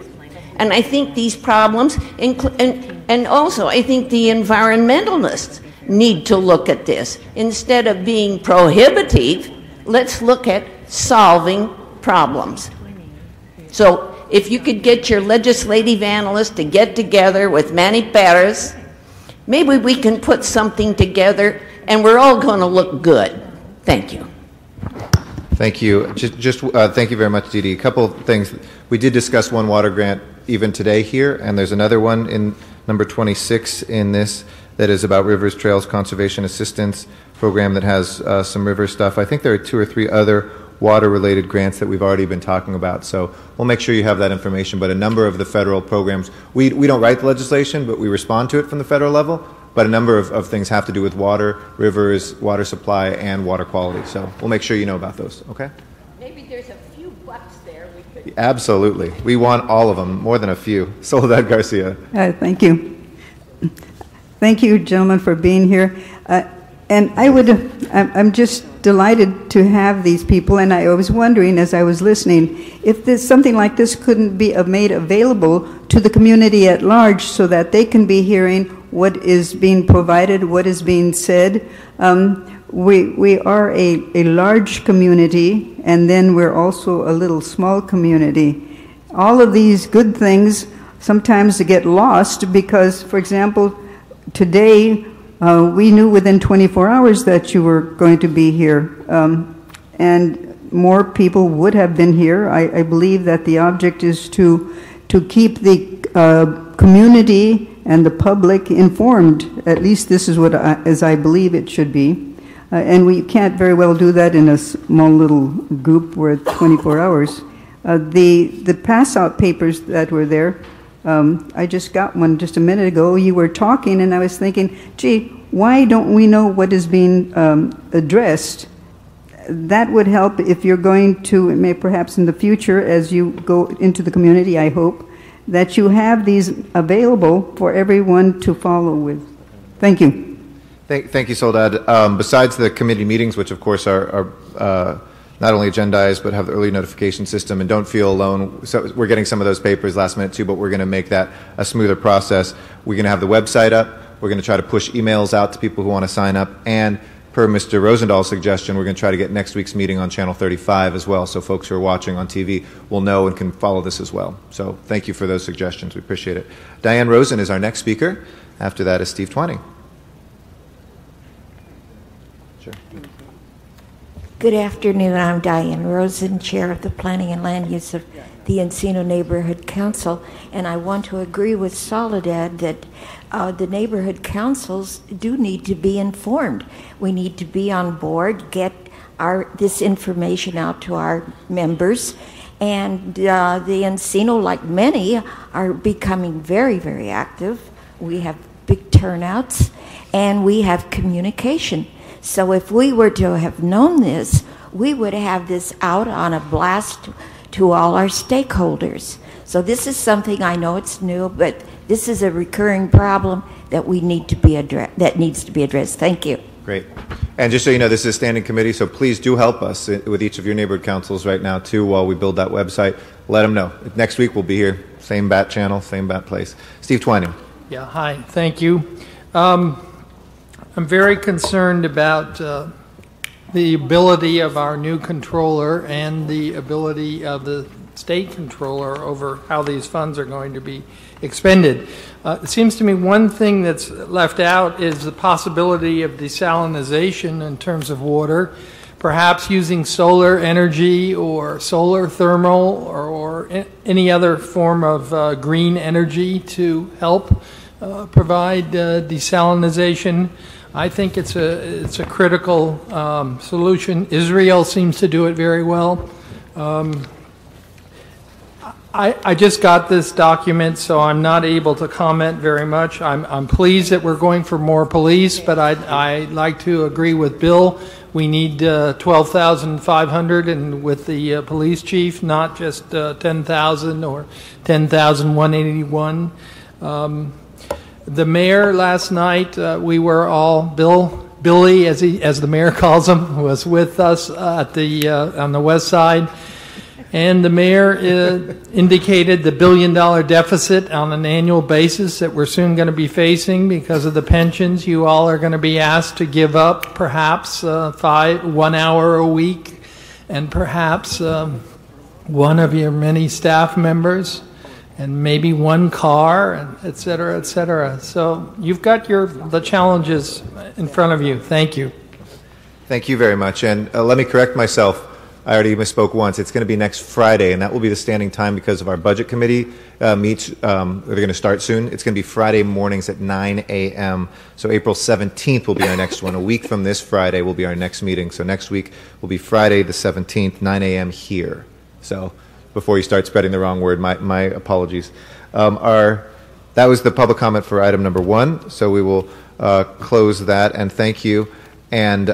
And I think these problems, and also I think the environmentalists need to look at this. Instead of being prohibitive, let's look at solving problems. So if you could get your legislative analysts to get together with Manny Perez, maybe we can put something together and we're all going to look good. Thank you. Thank you. Thank you very much, Didi. A couple of things. We did discuss one water grant even today here, and there's another one in number 26 in this that is about Rivers Trails Conservation Assistance Program that has some river stuff. I think there are 2 or 3 other water-related grants that we've already been talking about, so we'll make sure you have that information. But a number of the federal programs, we don't write the legislation, but we respond to it from the federal level, but a number of things have to do with water, rivers, water supply, and water quality. So we'll make sure you know about those, okay? Maybe there's a few bucks there we could... Absolutely. We want all of them, more than a few. Soledad Garcia. Thank you. Thank you, gentlemen, for being here. And I'm just delighted to have these people, and I was wondering as I was listening if something like this couldn't be made available to the community at large so that they can be hearing what is being provided, what is being said. We are a large community, and then we're also a little small community. All of these good things sometimes get lost because, for example, today we knew within 24 hours that you were going to be here, and more people would have been here. I believe that the object is to keep the community and the public informed. At least this is what as I believe it should be. And we can't very well do that in a small little group where 24 hours. The pass-out papers that were there, I just got one just a minute ago. You were talking, and I was thinking, gee, why don't we know what is being addressed? That would help if you're going to, perhaps in the future, as you go into the community, I hope, that you have these available for everyone to follow with. Thank you. Thank you, Soledad. Besides the committee meetings, which of course are not only agendized but have the early notification system, and don't feel alone. So we're getting some of those papers last minute too, but we're going to make that a smoother process. We're going to have the website up. We're going to try to push emails out to people who want to sign up, and per Mr. Rosendal's suggestion, we're going to try to get next week's meeting on Channel 35 as well, so folks who are watching on TV will know and can follow this as well. So thank you for those suggestions. We appreciate it. Diane Rosen is our next speaker. After that is Steve Twining. Sure. Good afternoon. I'm Diane Rosen, Chair of the Planning and Land Use of the Encino Neighborhood Council, and I want to agree with Soledad that the neighborhood councils do need to be informed. We need to be on board, get this information out to our members, and the Encino, like many, are becoming very, very active. We have big turnouts, and we have communication. So if we were to have known this, we would have this out on a blast to all our stakeholders. So this is something, I know it's new, but this is a recurring problem that we need to be that needs to be addressed. Thank you. Great. And just so you know, this is a standing committee, so please do help us with each of your neighborhood councils right now too while we build that website. Let them know. Next week we'll be here, same bat channel, same bat place. Steve Twining. Yeah, hi, thank you. I'm very concerned about the ability of our new controller and the ability of the state controller over how these funds are going to be expended. It seems to me one thing that's left out is the possibility of desalinization in terms of water, perhaps using solar energy or solar thermal or any other form of green energy to help provide desalinization. I think it's a critical solution. Israel seems to do it very well. I just got this document, so I'm not able to comment very much. I'm pleased that we're going for more police, but I'd like to agree with Bill. We need 12,500, and with the police chief, not just 10,000 or 10,181. The mayor last night, we were all Billy, as the mayor calls him, was with us at on the west side. And the mayor indicated the $1 billion deficit on an annual basis that we're soon going to be facing because of the pensions. You all are going to be asked to give up perhaps 1 hour a week and perhaps one of your many staff members and maybe one car, and et cetera, et cetera. So you've got the challenges in front of you. Thank you. Thank you very much. And let me correct myself. I already misspoke once. It's going to be next Friday, and that will be the standing time because of our budget committee meets. They're going to start soon. It's going to be Friday mornings at 9 a.m. So April 17th will be our next one. A week from this Friday will be our next meeting. So next week will be Friday the 17th, 9 a.m. here. So before you start spreading the wrong word, my apologies. That was the public comment for item number 1. So we will close that, and thank you. And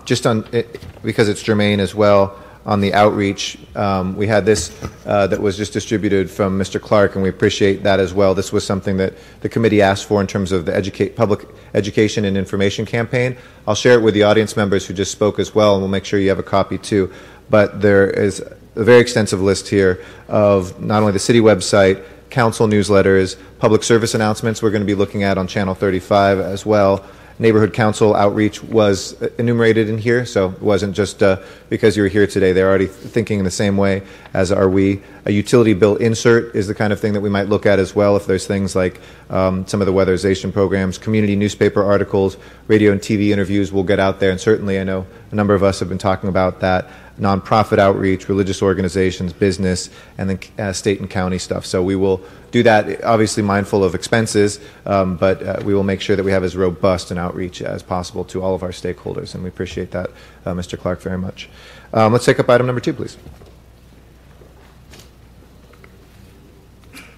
just on it, because it's germane as well, on the outreach, we had this that was just distributed from Mr. Clark, and we appreciate that as well. This was something that the committee asked for in terms of the public education and information campaign. I'll share it with the audience members who just spoke as well, and we'll make sure you have a copy too. But there is a very extensive list here of not only the city website, council newsletters, public service announcements we're going to be looking at on Channel 35 as well, neighborhood council outreach was enumerated in here, so it wasn't just because you were here today. They're already thinking in the same way as are we. A utility bill insert is the kind of thing that we might look at as well if there's things like some of the weatherization programs, community newspaper articles, radio and TV interviews will get out there, and certainly I know a number of us have been talking about that. Nonprofit outreach, religious organizations, business, and then state and county stuff. So we will do that, obviously mindful of expenses, but we will make sure that we have as robust an outreach as possible to all of our stakeholders, and we appreciate that, Mr. Clark, very much. Let's take up item number 2, please.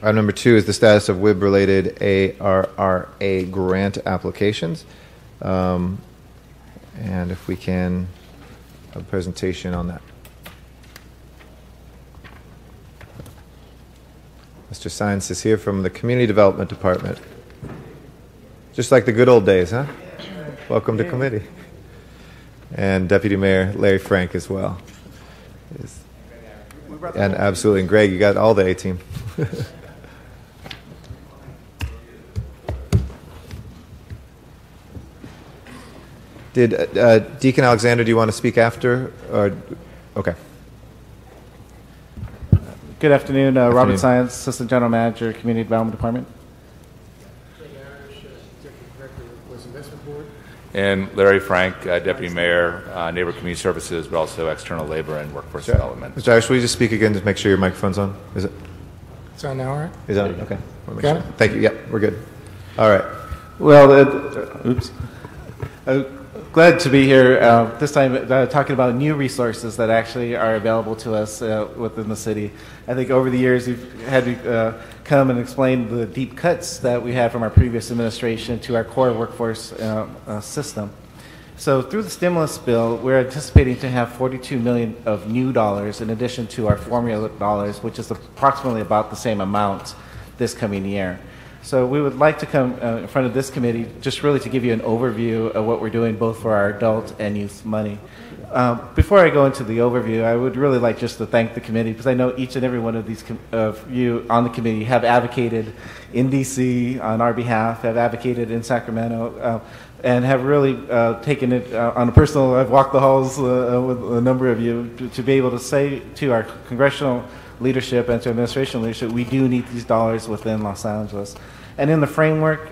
Item number 2 is the status of WIB-related ARRA grant applications. And if we can have a presentation on that. Mr. Science is here from the Community Development Department. Just like the good old days, huh? Welcome to committee. And Deputy Mayor Larry Frank as well. And absolutely, and Greg, you got all the A-team. Did Deacon Alexander, do you want to speak after? Or, okay. Good afternoon. Robert Science, Assistant General Manager, Community Development Department. And Larry Frank, Deputy Mayor, Neighborhood Community Services, but also External Labor and Workforce Development. Mr. Irish, will you just speak again to make sure your microphone's on? Is it? It's on now, all right? Is that okay? Got it? Thank you. Yep, we're good. All right. Well, oops. Glad to be here this time talking about new resources that actually are available to us within the city. I think over the years we've had to come and explain the deep cuts that we had from our previous administration to our core workforce system. So through the stimulus bill, we're anticipating to have $42 million of new dollars in addition to our formula dollars, which is approximately about the same amount this coming year. So we would like to come in front of this committee just really to give you an overview of what we're doing both for our adult and youth money. Before I go into the overview, I would really like just to thank the committee because I know each and every one of these of you on the committee have advocated in D.C. on our behalf, have advocated in Sacramento, and have really taken it on a personal. I've walked the halls with a number of you to be able to say to our congressional leadership and to administration leadership, we do need these dollars within Los Angeles. And in the framework,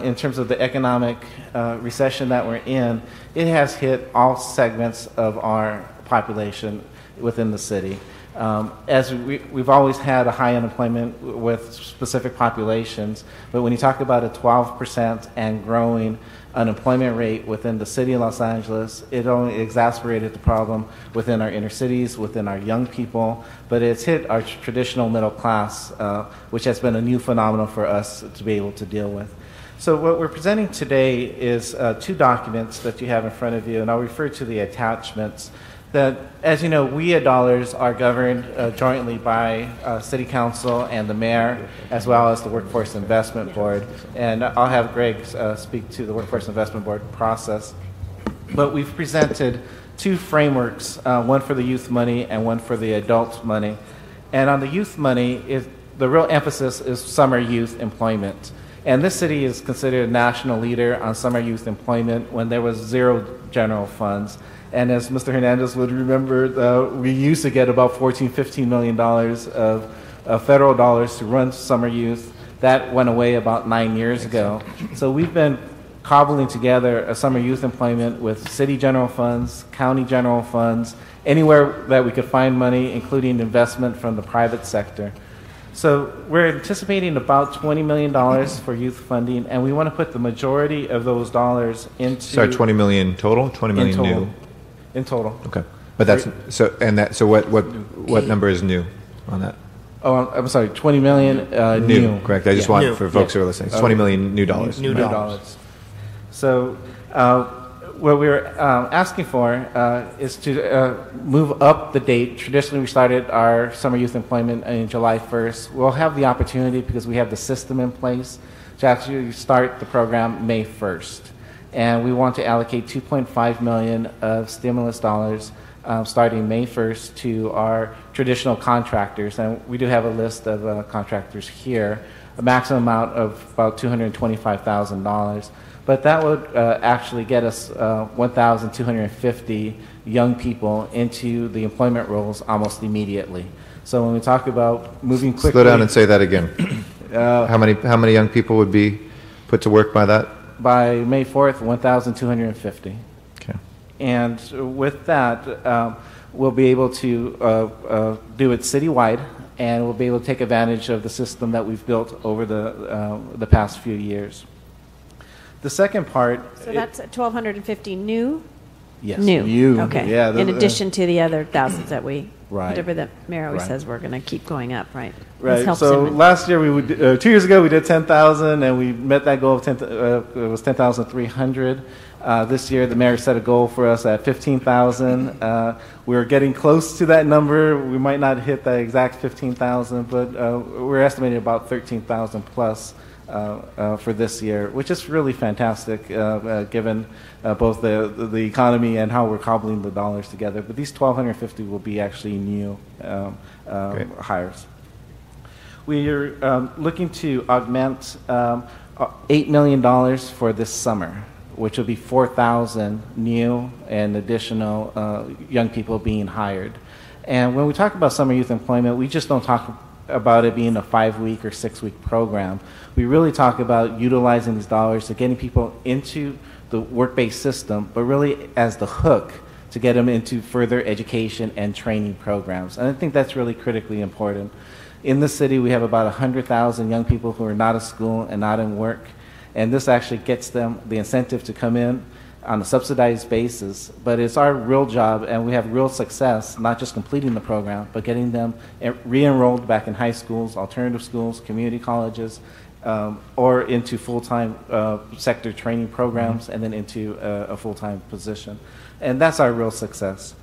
in terms of the economic recession that we're in, it has hit all segments of our population within the city. As we've always had a high unemployment with specific populations, but when you talk about a 12% and growing unemployment rate within the city of Los Angeles, it only exacerbated the problem within our inner cities, within our young people, but it's hit our traditional middle class, which has been a new phenomenon for us to be able to deal with. So what we're presenting today is 2 documents that you have in front of you, and I'll refer to the attachments. That, as you know, WIA dollars are governed jointly by City Council and the Mayor, as well as the Workforce Investment Board. And I'll have Greg speak to the Workforce Investment Board process. But we've presented 2 frameworks, one for the youth money and one for the adult money. And on the youth money, the real emphasis is summer youth employment. And this city is considered a national leader on summer youth employment when there was 0 general funds. And as Mr. Hernandez would remember, we used to get about $14–15 million of federal dollars to run summer youth. That went away about 9 years ago. So we've been cobbling together a summer youth employment with city general funds, county general funds, anywhere that we could find money, including investment from the private sector. So we're anticipating about $20 million for youth funding, and we want to put the majority of those dollars into... Sorry, 20 million total? 20 million new? In total. Okay. But that's... So what number is new on that? Oh, I'm sorry, 20 million new. Correct. I just want for folks who are listening. It's 20 million new dollars. New dollars. So what we're asking for is to move up the date. Traditionally, we started our summer youth employment in July 1st. We'll have the opportunity, because we have the system in place, to actually start the program May 1st. And we want to allocate $2.5 million of stimulus dollars starting May 1st to our traditional contractors. And we do have a list of contractors here. a maximum amount of about $225,000. But that would actually get us 1,250 young people into the employment roles almost immediately. So when we talk about moving quickly... Slow down and say that again. How many young people would be put to work by that? By May 4th, 1,250. Okay. And with that, we'll be able to do it citywide, and we'll be able to take advantage of the system that we've built over the past few years. The second part... So that's 1,250 new? Yes. New. Okay. Yeah, in addition to the other thousands that we... Right. Whatever the mayor always Right. says, we're going to keep going up, right? This Right. helps So him. last year, 2 years ago, we did 10,000, and we met that goal of it was 10,300. This year, the mayor set a goal for us at 15,000. We're getting close to that number. We might not hit that exact 15,000, but we're estimating about 13,000 plus for this year, which is really fantastic given both the economy and how we're cobbling the dollars together. But these 1,250 will be actually new hires. We are looking to augment $8 million for this summer, which will be 4,000 new and additional young people being hired. And when we talk about summer youth employment, we just don't talk about it being a 5-week or 6-week program. We really talk about utilizing these dollars to getting people into the work-based system, but really as the hook to get them into further education and training programs. And I think that's really critically important. In the city, we have about 100,000 young people who are not at school and not in work. And this actually gets them the incentive to come in on a subsidized basis. But it's our real job, and we have real success, not just completing the program, but getting them re-enrolled back in high schools, alternative schools, community colleges, or into full-time sector training programs, and then into a full-time position. And that's our real success.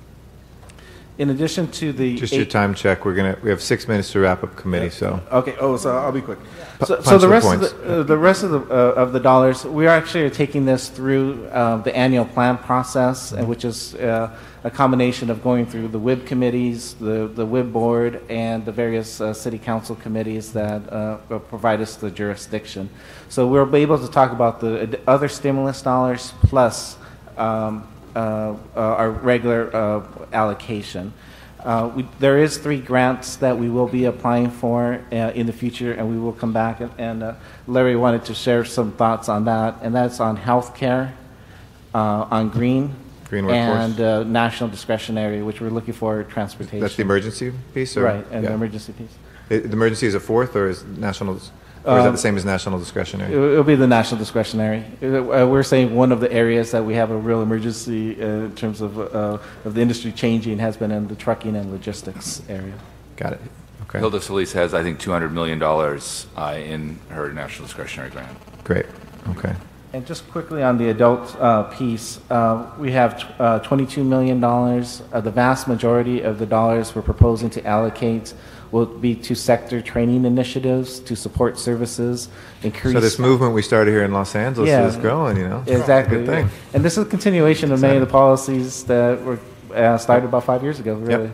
In addition to the... Just your time check. We have 6 minutes to wrap up committee, so... Okay, so I'll be quick. So Punch the rest points. of the rest of the dollars, we are actually taking this through the annual plan process, which is a combination of going through the WIB committees, the WIB board, and the various city council committees that provide us the jurisdiction. So we'll be able to talk about the other stimulus dollars plus our regular allocation. There is 3 grants that we will be applying for in the future, and we will come back. And Larry wanted to share some thoughts on that, and that's on healthcare, on green workforce, and national discretionary, which we're looking for transportation. That's the emergency piece? Or? Right, and the emergency piece. The emergency is a fourth, or is national... Or is that the same as national discretionary? It'll be the national discretionary. We're saying one of the areas that we have a real emergency in terms of the industry changing has been in the trucking and logistics area. Got it. Okay. Hilda Solis has, I think, $200 million in her national discretionary grant. Great. Okay. And just quickly on the adult piece, we have $22 million. The vast majority of the dollars we're proposing to allocate will be to sector training initiatives to support services, increase... So this movement we started here in Los Angeles is growing, you know? Exactly. Good thing. And this is a continuation of many of the policies that were started about 5 years ago, really.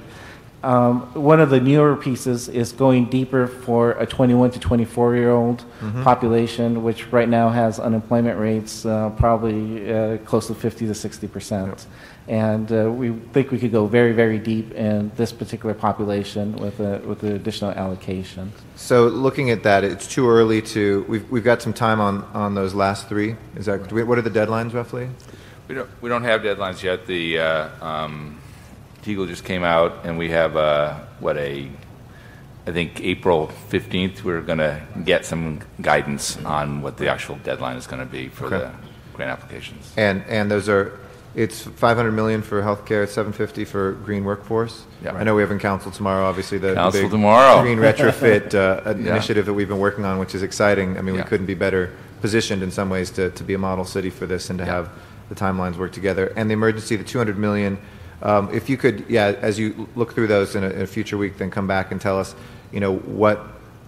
Yep. One of the newer pieces is going deeper for a 21 to 24-year-old population, which right now has unemployment rates probably close to 50 to 60%. Yep. And we think we could go very, very deep in this particular population with the additional allocation. So looking at that, it's too early to... We've got some time on those last 3. Is that what are the deadlines roughly? We don't have deadlines yet. The Teagle just came out, and we have I think April 15th. We're going to get some guidance on what the actual deadline is going to be for the grant applications. And those are... It's $500 million for healthcare, $750 for green workforce. Yep. I know we have in council tomorrow, obviously, the big tomorrow. green retrofit initiative that we've been working on, which is exciting. I mean, we couldn't be better positioned in some ways to be a model city for this and to have the timelines work together. And the emergency, the $200 million. If you could, as you look through those in a future week, then come back and tell us, you know, what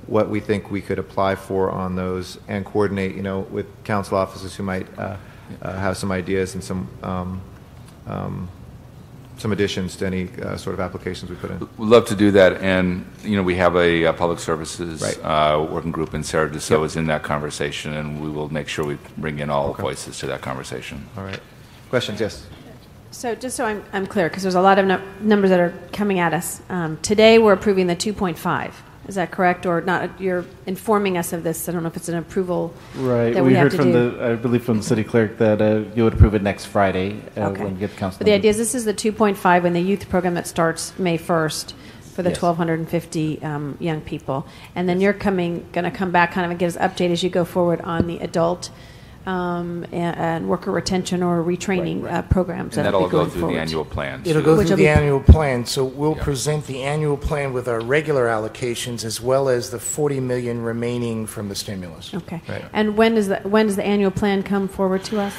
we think we could apply for on those and coordinate, you know, with council offices who might have some ideas and some some additions to any sort of applications we put in. We'd love to do that, and we have a public services working group, and Sarah Dussault is in that conversation, and we will make sure we bring in all voices to that conversation. All right. Questions? Yes. So just so I'm clear, because there's a lot of numbers that are coming at us. Today we're approving the 2.5. Is that correct, or not? You're informing us of this. I don't know if it's an approval Right. that we have heard to from do. I believe from the city clerk that you would approve it next Friday Okay. when you get the council. But the idea is this is the 2.5 in the youth program that starts May 1st for the Yes. 1,250 young people. And then you're going to come back kind of and give us an update as you go forward on the adult and worker retention or retraining programs. And that'll that'll be go going through forward. the annual plan. It'll too. go Which through will the be- annual plan. So we'll present the annual plan with our regular allocations as well as the 40 million remaining from the stimulus. Okay. And when does the annual plan come forward to us?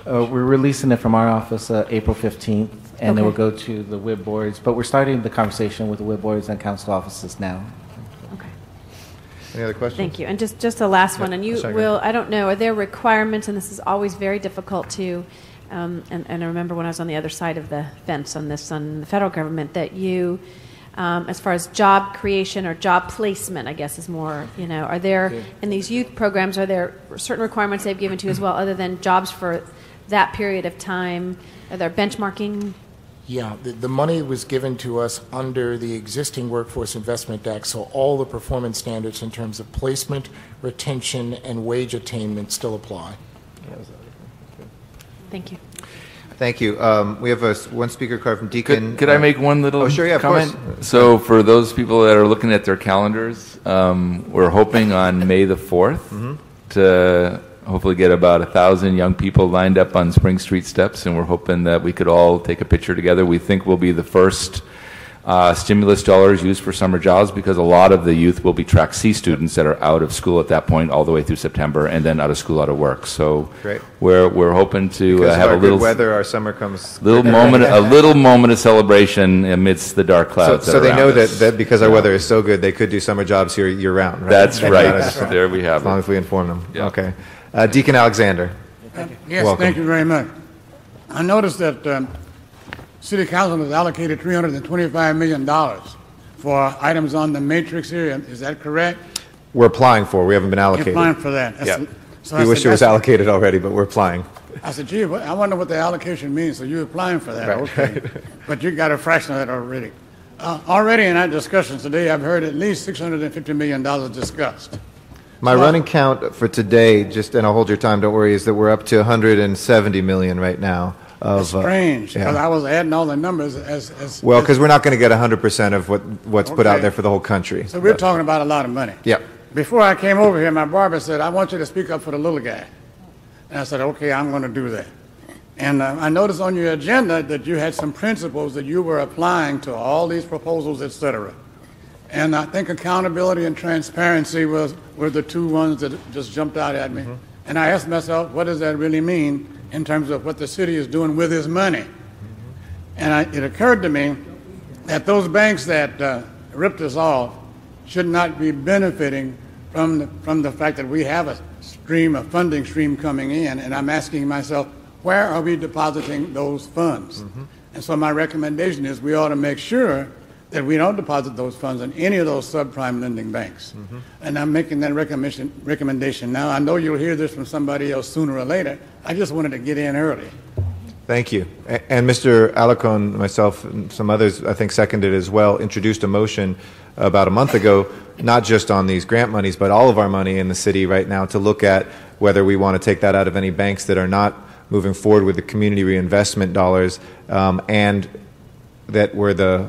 We're releasing it from our office April 15th, and Okay. it will go to the WIB boards. But we're starting the conversation with the WIB boards and council offices now. Any other questions? Thank you. And just the last one, and you sorry, go will, I don't know, are there requirements, and this is always very difficult to, and I remember when I was on the other side of the fence on this, on the federal government, that you, as far as job creation or job placement, I guess is more, are there, in these youth programs, are there certain requirements they've given to you as well, other than jobs for that period of time? Are there benchmarking? Yeah, the money was given to us under the existing Workforce Investment Act, so all the performance standards in terms of placement, retention, and wage attainment still apply. Thank you. Thank you. We have one speaker card from Deacon. Could I make one little Oh, sure, yeah, of comment? course. So for those people that are looking at their calendars, we're hoping on May the 4th to hopefully get about 1,000 young people lined up on Spring Street steps, and we're hoping that we could all take a picture together. We think we'll be the first stimulus dollars used for summer jobs, because a lot of the youth will be Track C students that are out of school at that point all the way through September, and then out of school, out of work. So Great. we're hoping to Because of have our a little good weather, our summer comes. a little moment of celebration amidst the dark clouds. So they that are know around us. that because our weather is so good, they could do summer jobs here year round. Right? That's right. That's There we have As long it. as we inform them. Yeah. Okay. Deacon Alexander. Yes, Welcome. thank you very much. I noticed that City Council has allocated $325 million for items on the matrix here. Is that correct? We're applying for. We haven't been allocated. You're applying for that. Yeah. So I We wish said, it was that's- allocated already, but we're applying. I said, gee, I wonder what the allocation means. So you're applying for that. Right, Okay. But you got a fraction of that already. Already in our discussions today, I've heard at least $650 million discussed. My running count for today, and I'll hold your time, don't worry, is that we're up to 170 million right now. It's strange, because yeah. I was adding all the numbers as Well, because we're not going to get 100% of what's put out Okay. there for the whole country. So we're But- talking about a lot of money. Yeah. Before I came over here, my barber said, I want you to speak up for the little guy. And I said, okay, I'm going to do that. And I noticed on your agenda that you had some principles that you were applying to all these proposals, et cetera. And I think accountability and transparency were the two ones that just jumped out at me. And I asked myself, what does that really mean in terms of what the city is doing with its money? And it occurred to me that those banks that ripped us off should not be benefiting from the fact that we have a funding stream coming in. And I'm asking myself, where are we depositing those funds? And so my recommendation is we ought to make sure that we don't deposit those funds in any of those subprime lending banks. And I'm making that recommendation now. I know you'll hear this from somebody else sooner or later. I just wanted to get in early. Thank you. And Mr. Alarcon, myself, and some others, I think, seconded as well, introduced a motion about a month ago, not just on these grant monies, but all of our money in the city right now, to look at whether we want to take that out of any banks that are not moving forward with the community reinvestment dollars, and that were the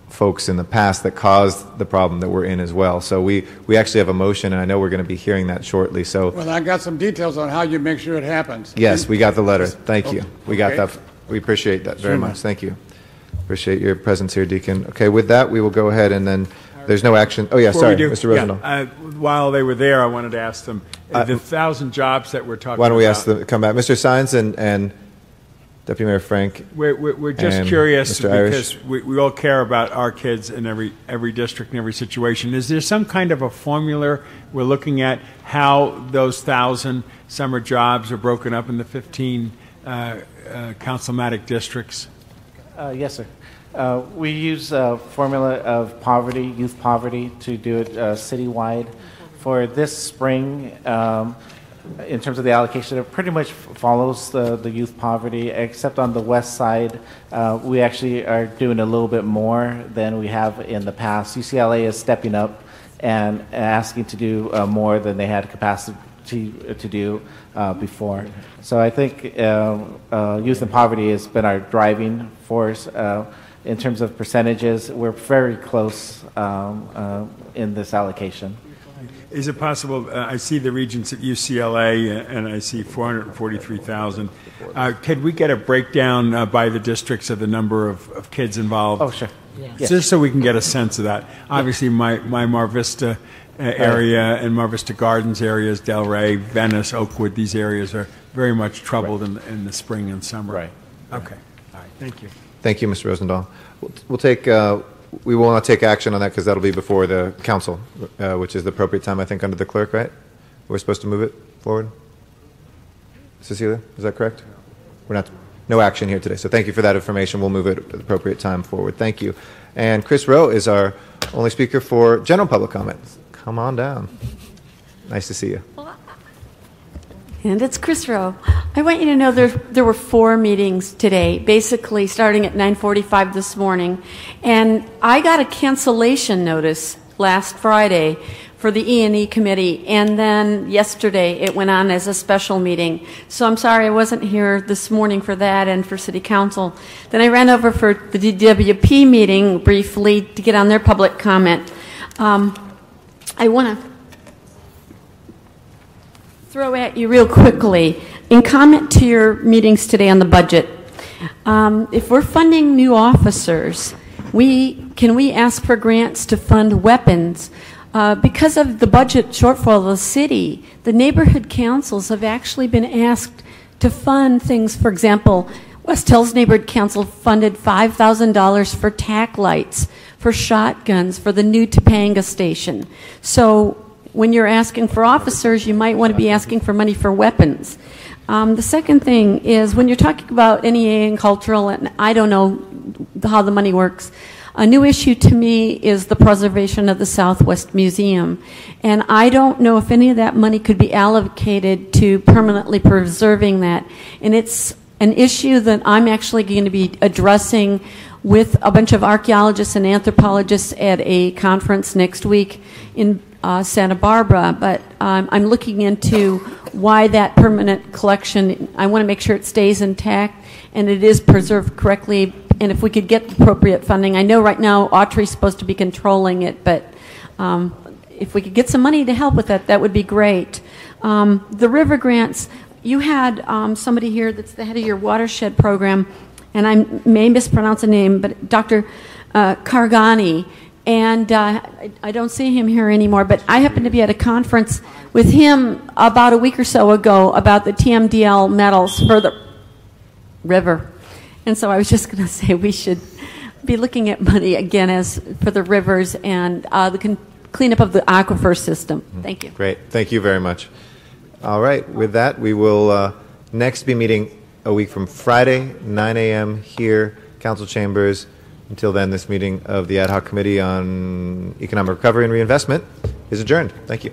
folks in the past that caused the problem that we're in as well. So we actually have a motion, and I know we're going to be hearing that shortly. So Well, I got some details on how you make sure it happens. yes, we got the letter. Thank you. We got Okay. that. We appreciate that very Sure. much. Thank you. Appreciate your presence here, Deacon. Okay, with that, we will go ahead and then there's no action. Oh, yeah, Before sorry, we do- Mr. Rosendahl. yeah, while they were there, I wanted to ask them, the 1,000 jobs that we're talking about. Why don't we ask them to come back? Mr. Sines and Deputy Mayor Frank. We're just and curious Mr. Irish. because we all care about our kids in every district and every situation. Is there some kind of a formula we're looking at how those 1,000 summer jobs are broken up in the 15 councilmatic districts? Yes, sir. We use a formula of poverty, youth poverty, to do it citywide. For this spring, in terms of the allocation, it pretty much follows the youth poverty, except on the west side, we actually are doing a little bit more than we have in the past. UCLA is stepping up and asking to do more than they had capacity to do before. So I think youth and poverty has been our driving force. In terms of percentages, we're very close in this allocation. Is it possible, I see the regents at UCLA and I see 443,000. Could we get a breakdown by the districts of the number of kids involved? Oh, sure. Yes. Just so we can get a sense of that. Obviously, my Mar Vista area and Mar Vista Gardens areas, Delray, Venice, Oakwood, these areas are very much troubled in the spring and summer. Right. Okay. All right. Thank you. Thank you, Mr. Rosendahl. We'll take. We will not take action on that because that'll be before the council, which is the appropriate time, I think, under the clerk, right? We're supposed to move it forward? Cecilia, is that correct? We're not. No action here today. So thank you for that information. We'll move it at the appropriate time forward. Thank you. And Chris Rowe is our only speaker for general public comments. Come on down. Nice to see you. And it's Chris Rowe. I want you to know there were 4 meetings today, basically starting at 9:45 this morning. And I got a cancellation notice last Friday for the E&E committee, and then yesterday it went on as a special meeting. So I'm sorry I wasn't here this morning for that and for City Council. Then I ran over for the DWP meeting briefly to get on their public comment. I want to throw at you real quickly, in comment to your meetings today on the budget. If we're funding new officers, can we ask for grants to fund weapons? Because of the budget shortfall of the city, the neighborhood councils have actually been asked to fund things. For example, West Hills Neighborhood Council funded $5,000 for tack lights, for shotguns, for the new Topanga station. So when you're asking for officers, you might want to be asking for money for weapons. The second thing is when you're talking about NEA and cultural, and I don't know how the money works, a new issue to me is the preservation of the Southwest Museum. And I don't know if any of that money could be allocated to permanently preserving that. And it's an issue that I'm actually going to be addressing with a bunch of archaeologists and anthropologists at a conference next week in Santa Barbara. But I'm looking into why that permanent collection, I want to make sure it stays intact and it is preserved correctly. And if we could get appropriate funding, I know right now Autry's supposed to be controlling it, but if we could get some money to help with that, that would be great. The river grants, you had somebody here that's the head of your watershed program, and I may mispronounce the name, but Dr. Kargani, and I don't see him here anymore, but I happened to be at a conference with him about a week or so ago about the TMDL metals for the river. And so I was just going to say we should be looking at money again as for the rivers and the cleanup of the aquifer system. Thank you. Great. Thank you very much. All right. With that, we will next be meeting a week from Friday, 9 a.m. here, Council Chambers. Until then, this meeting of the Ad Hoc Committee on Economic Recovery and Reinvestment is adjourned. Thank you.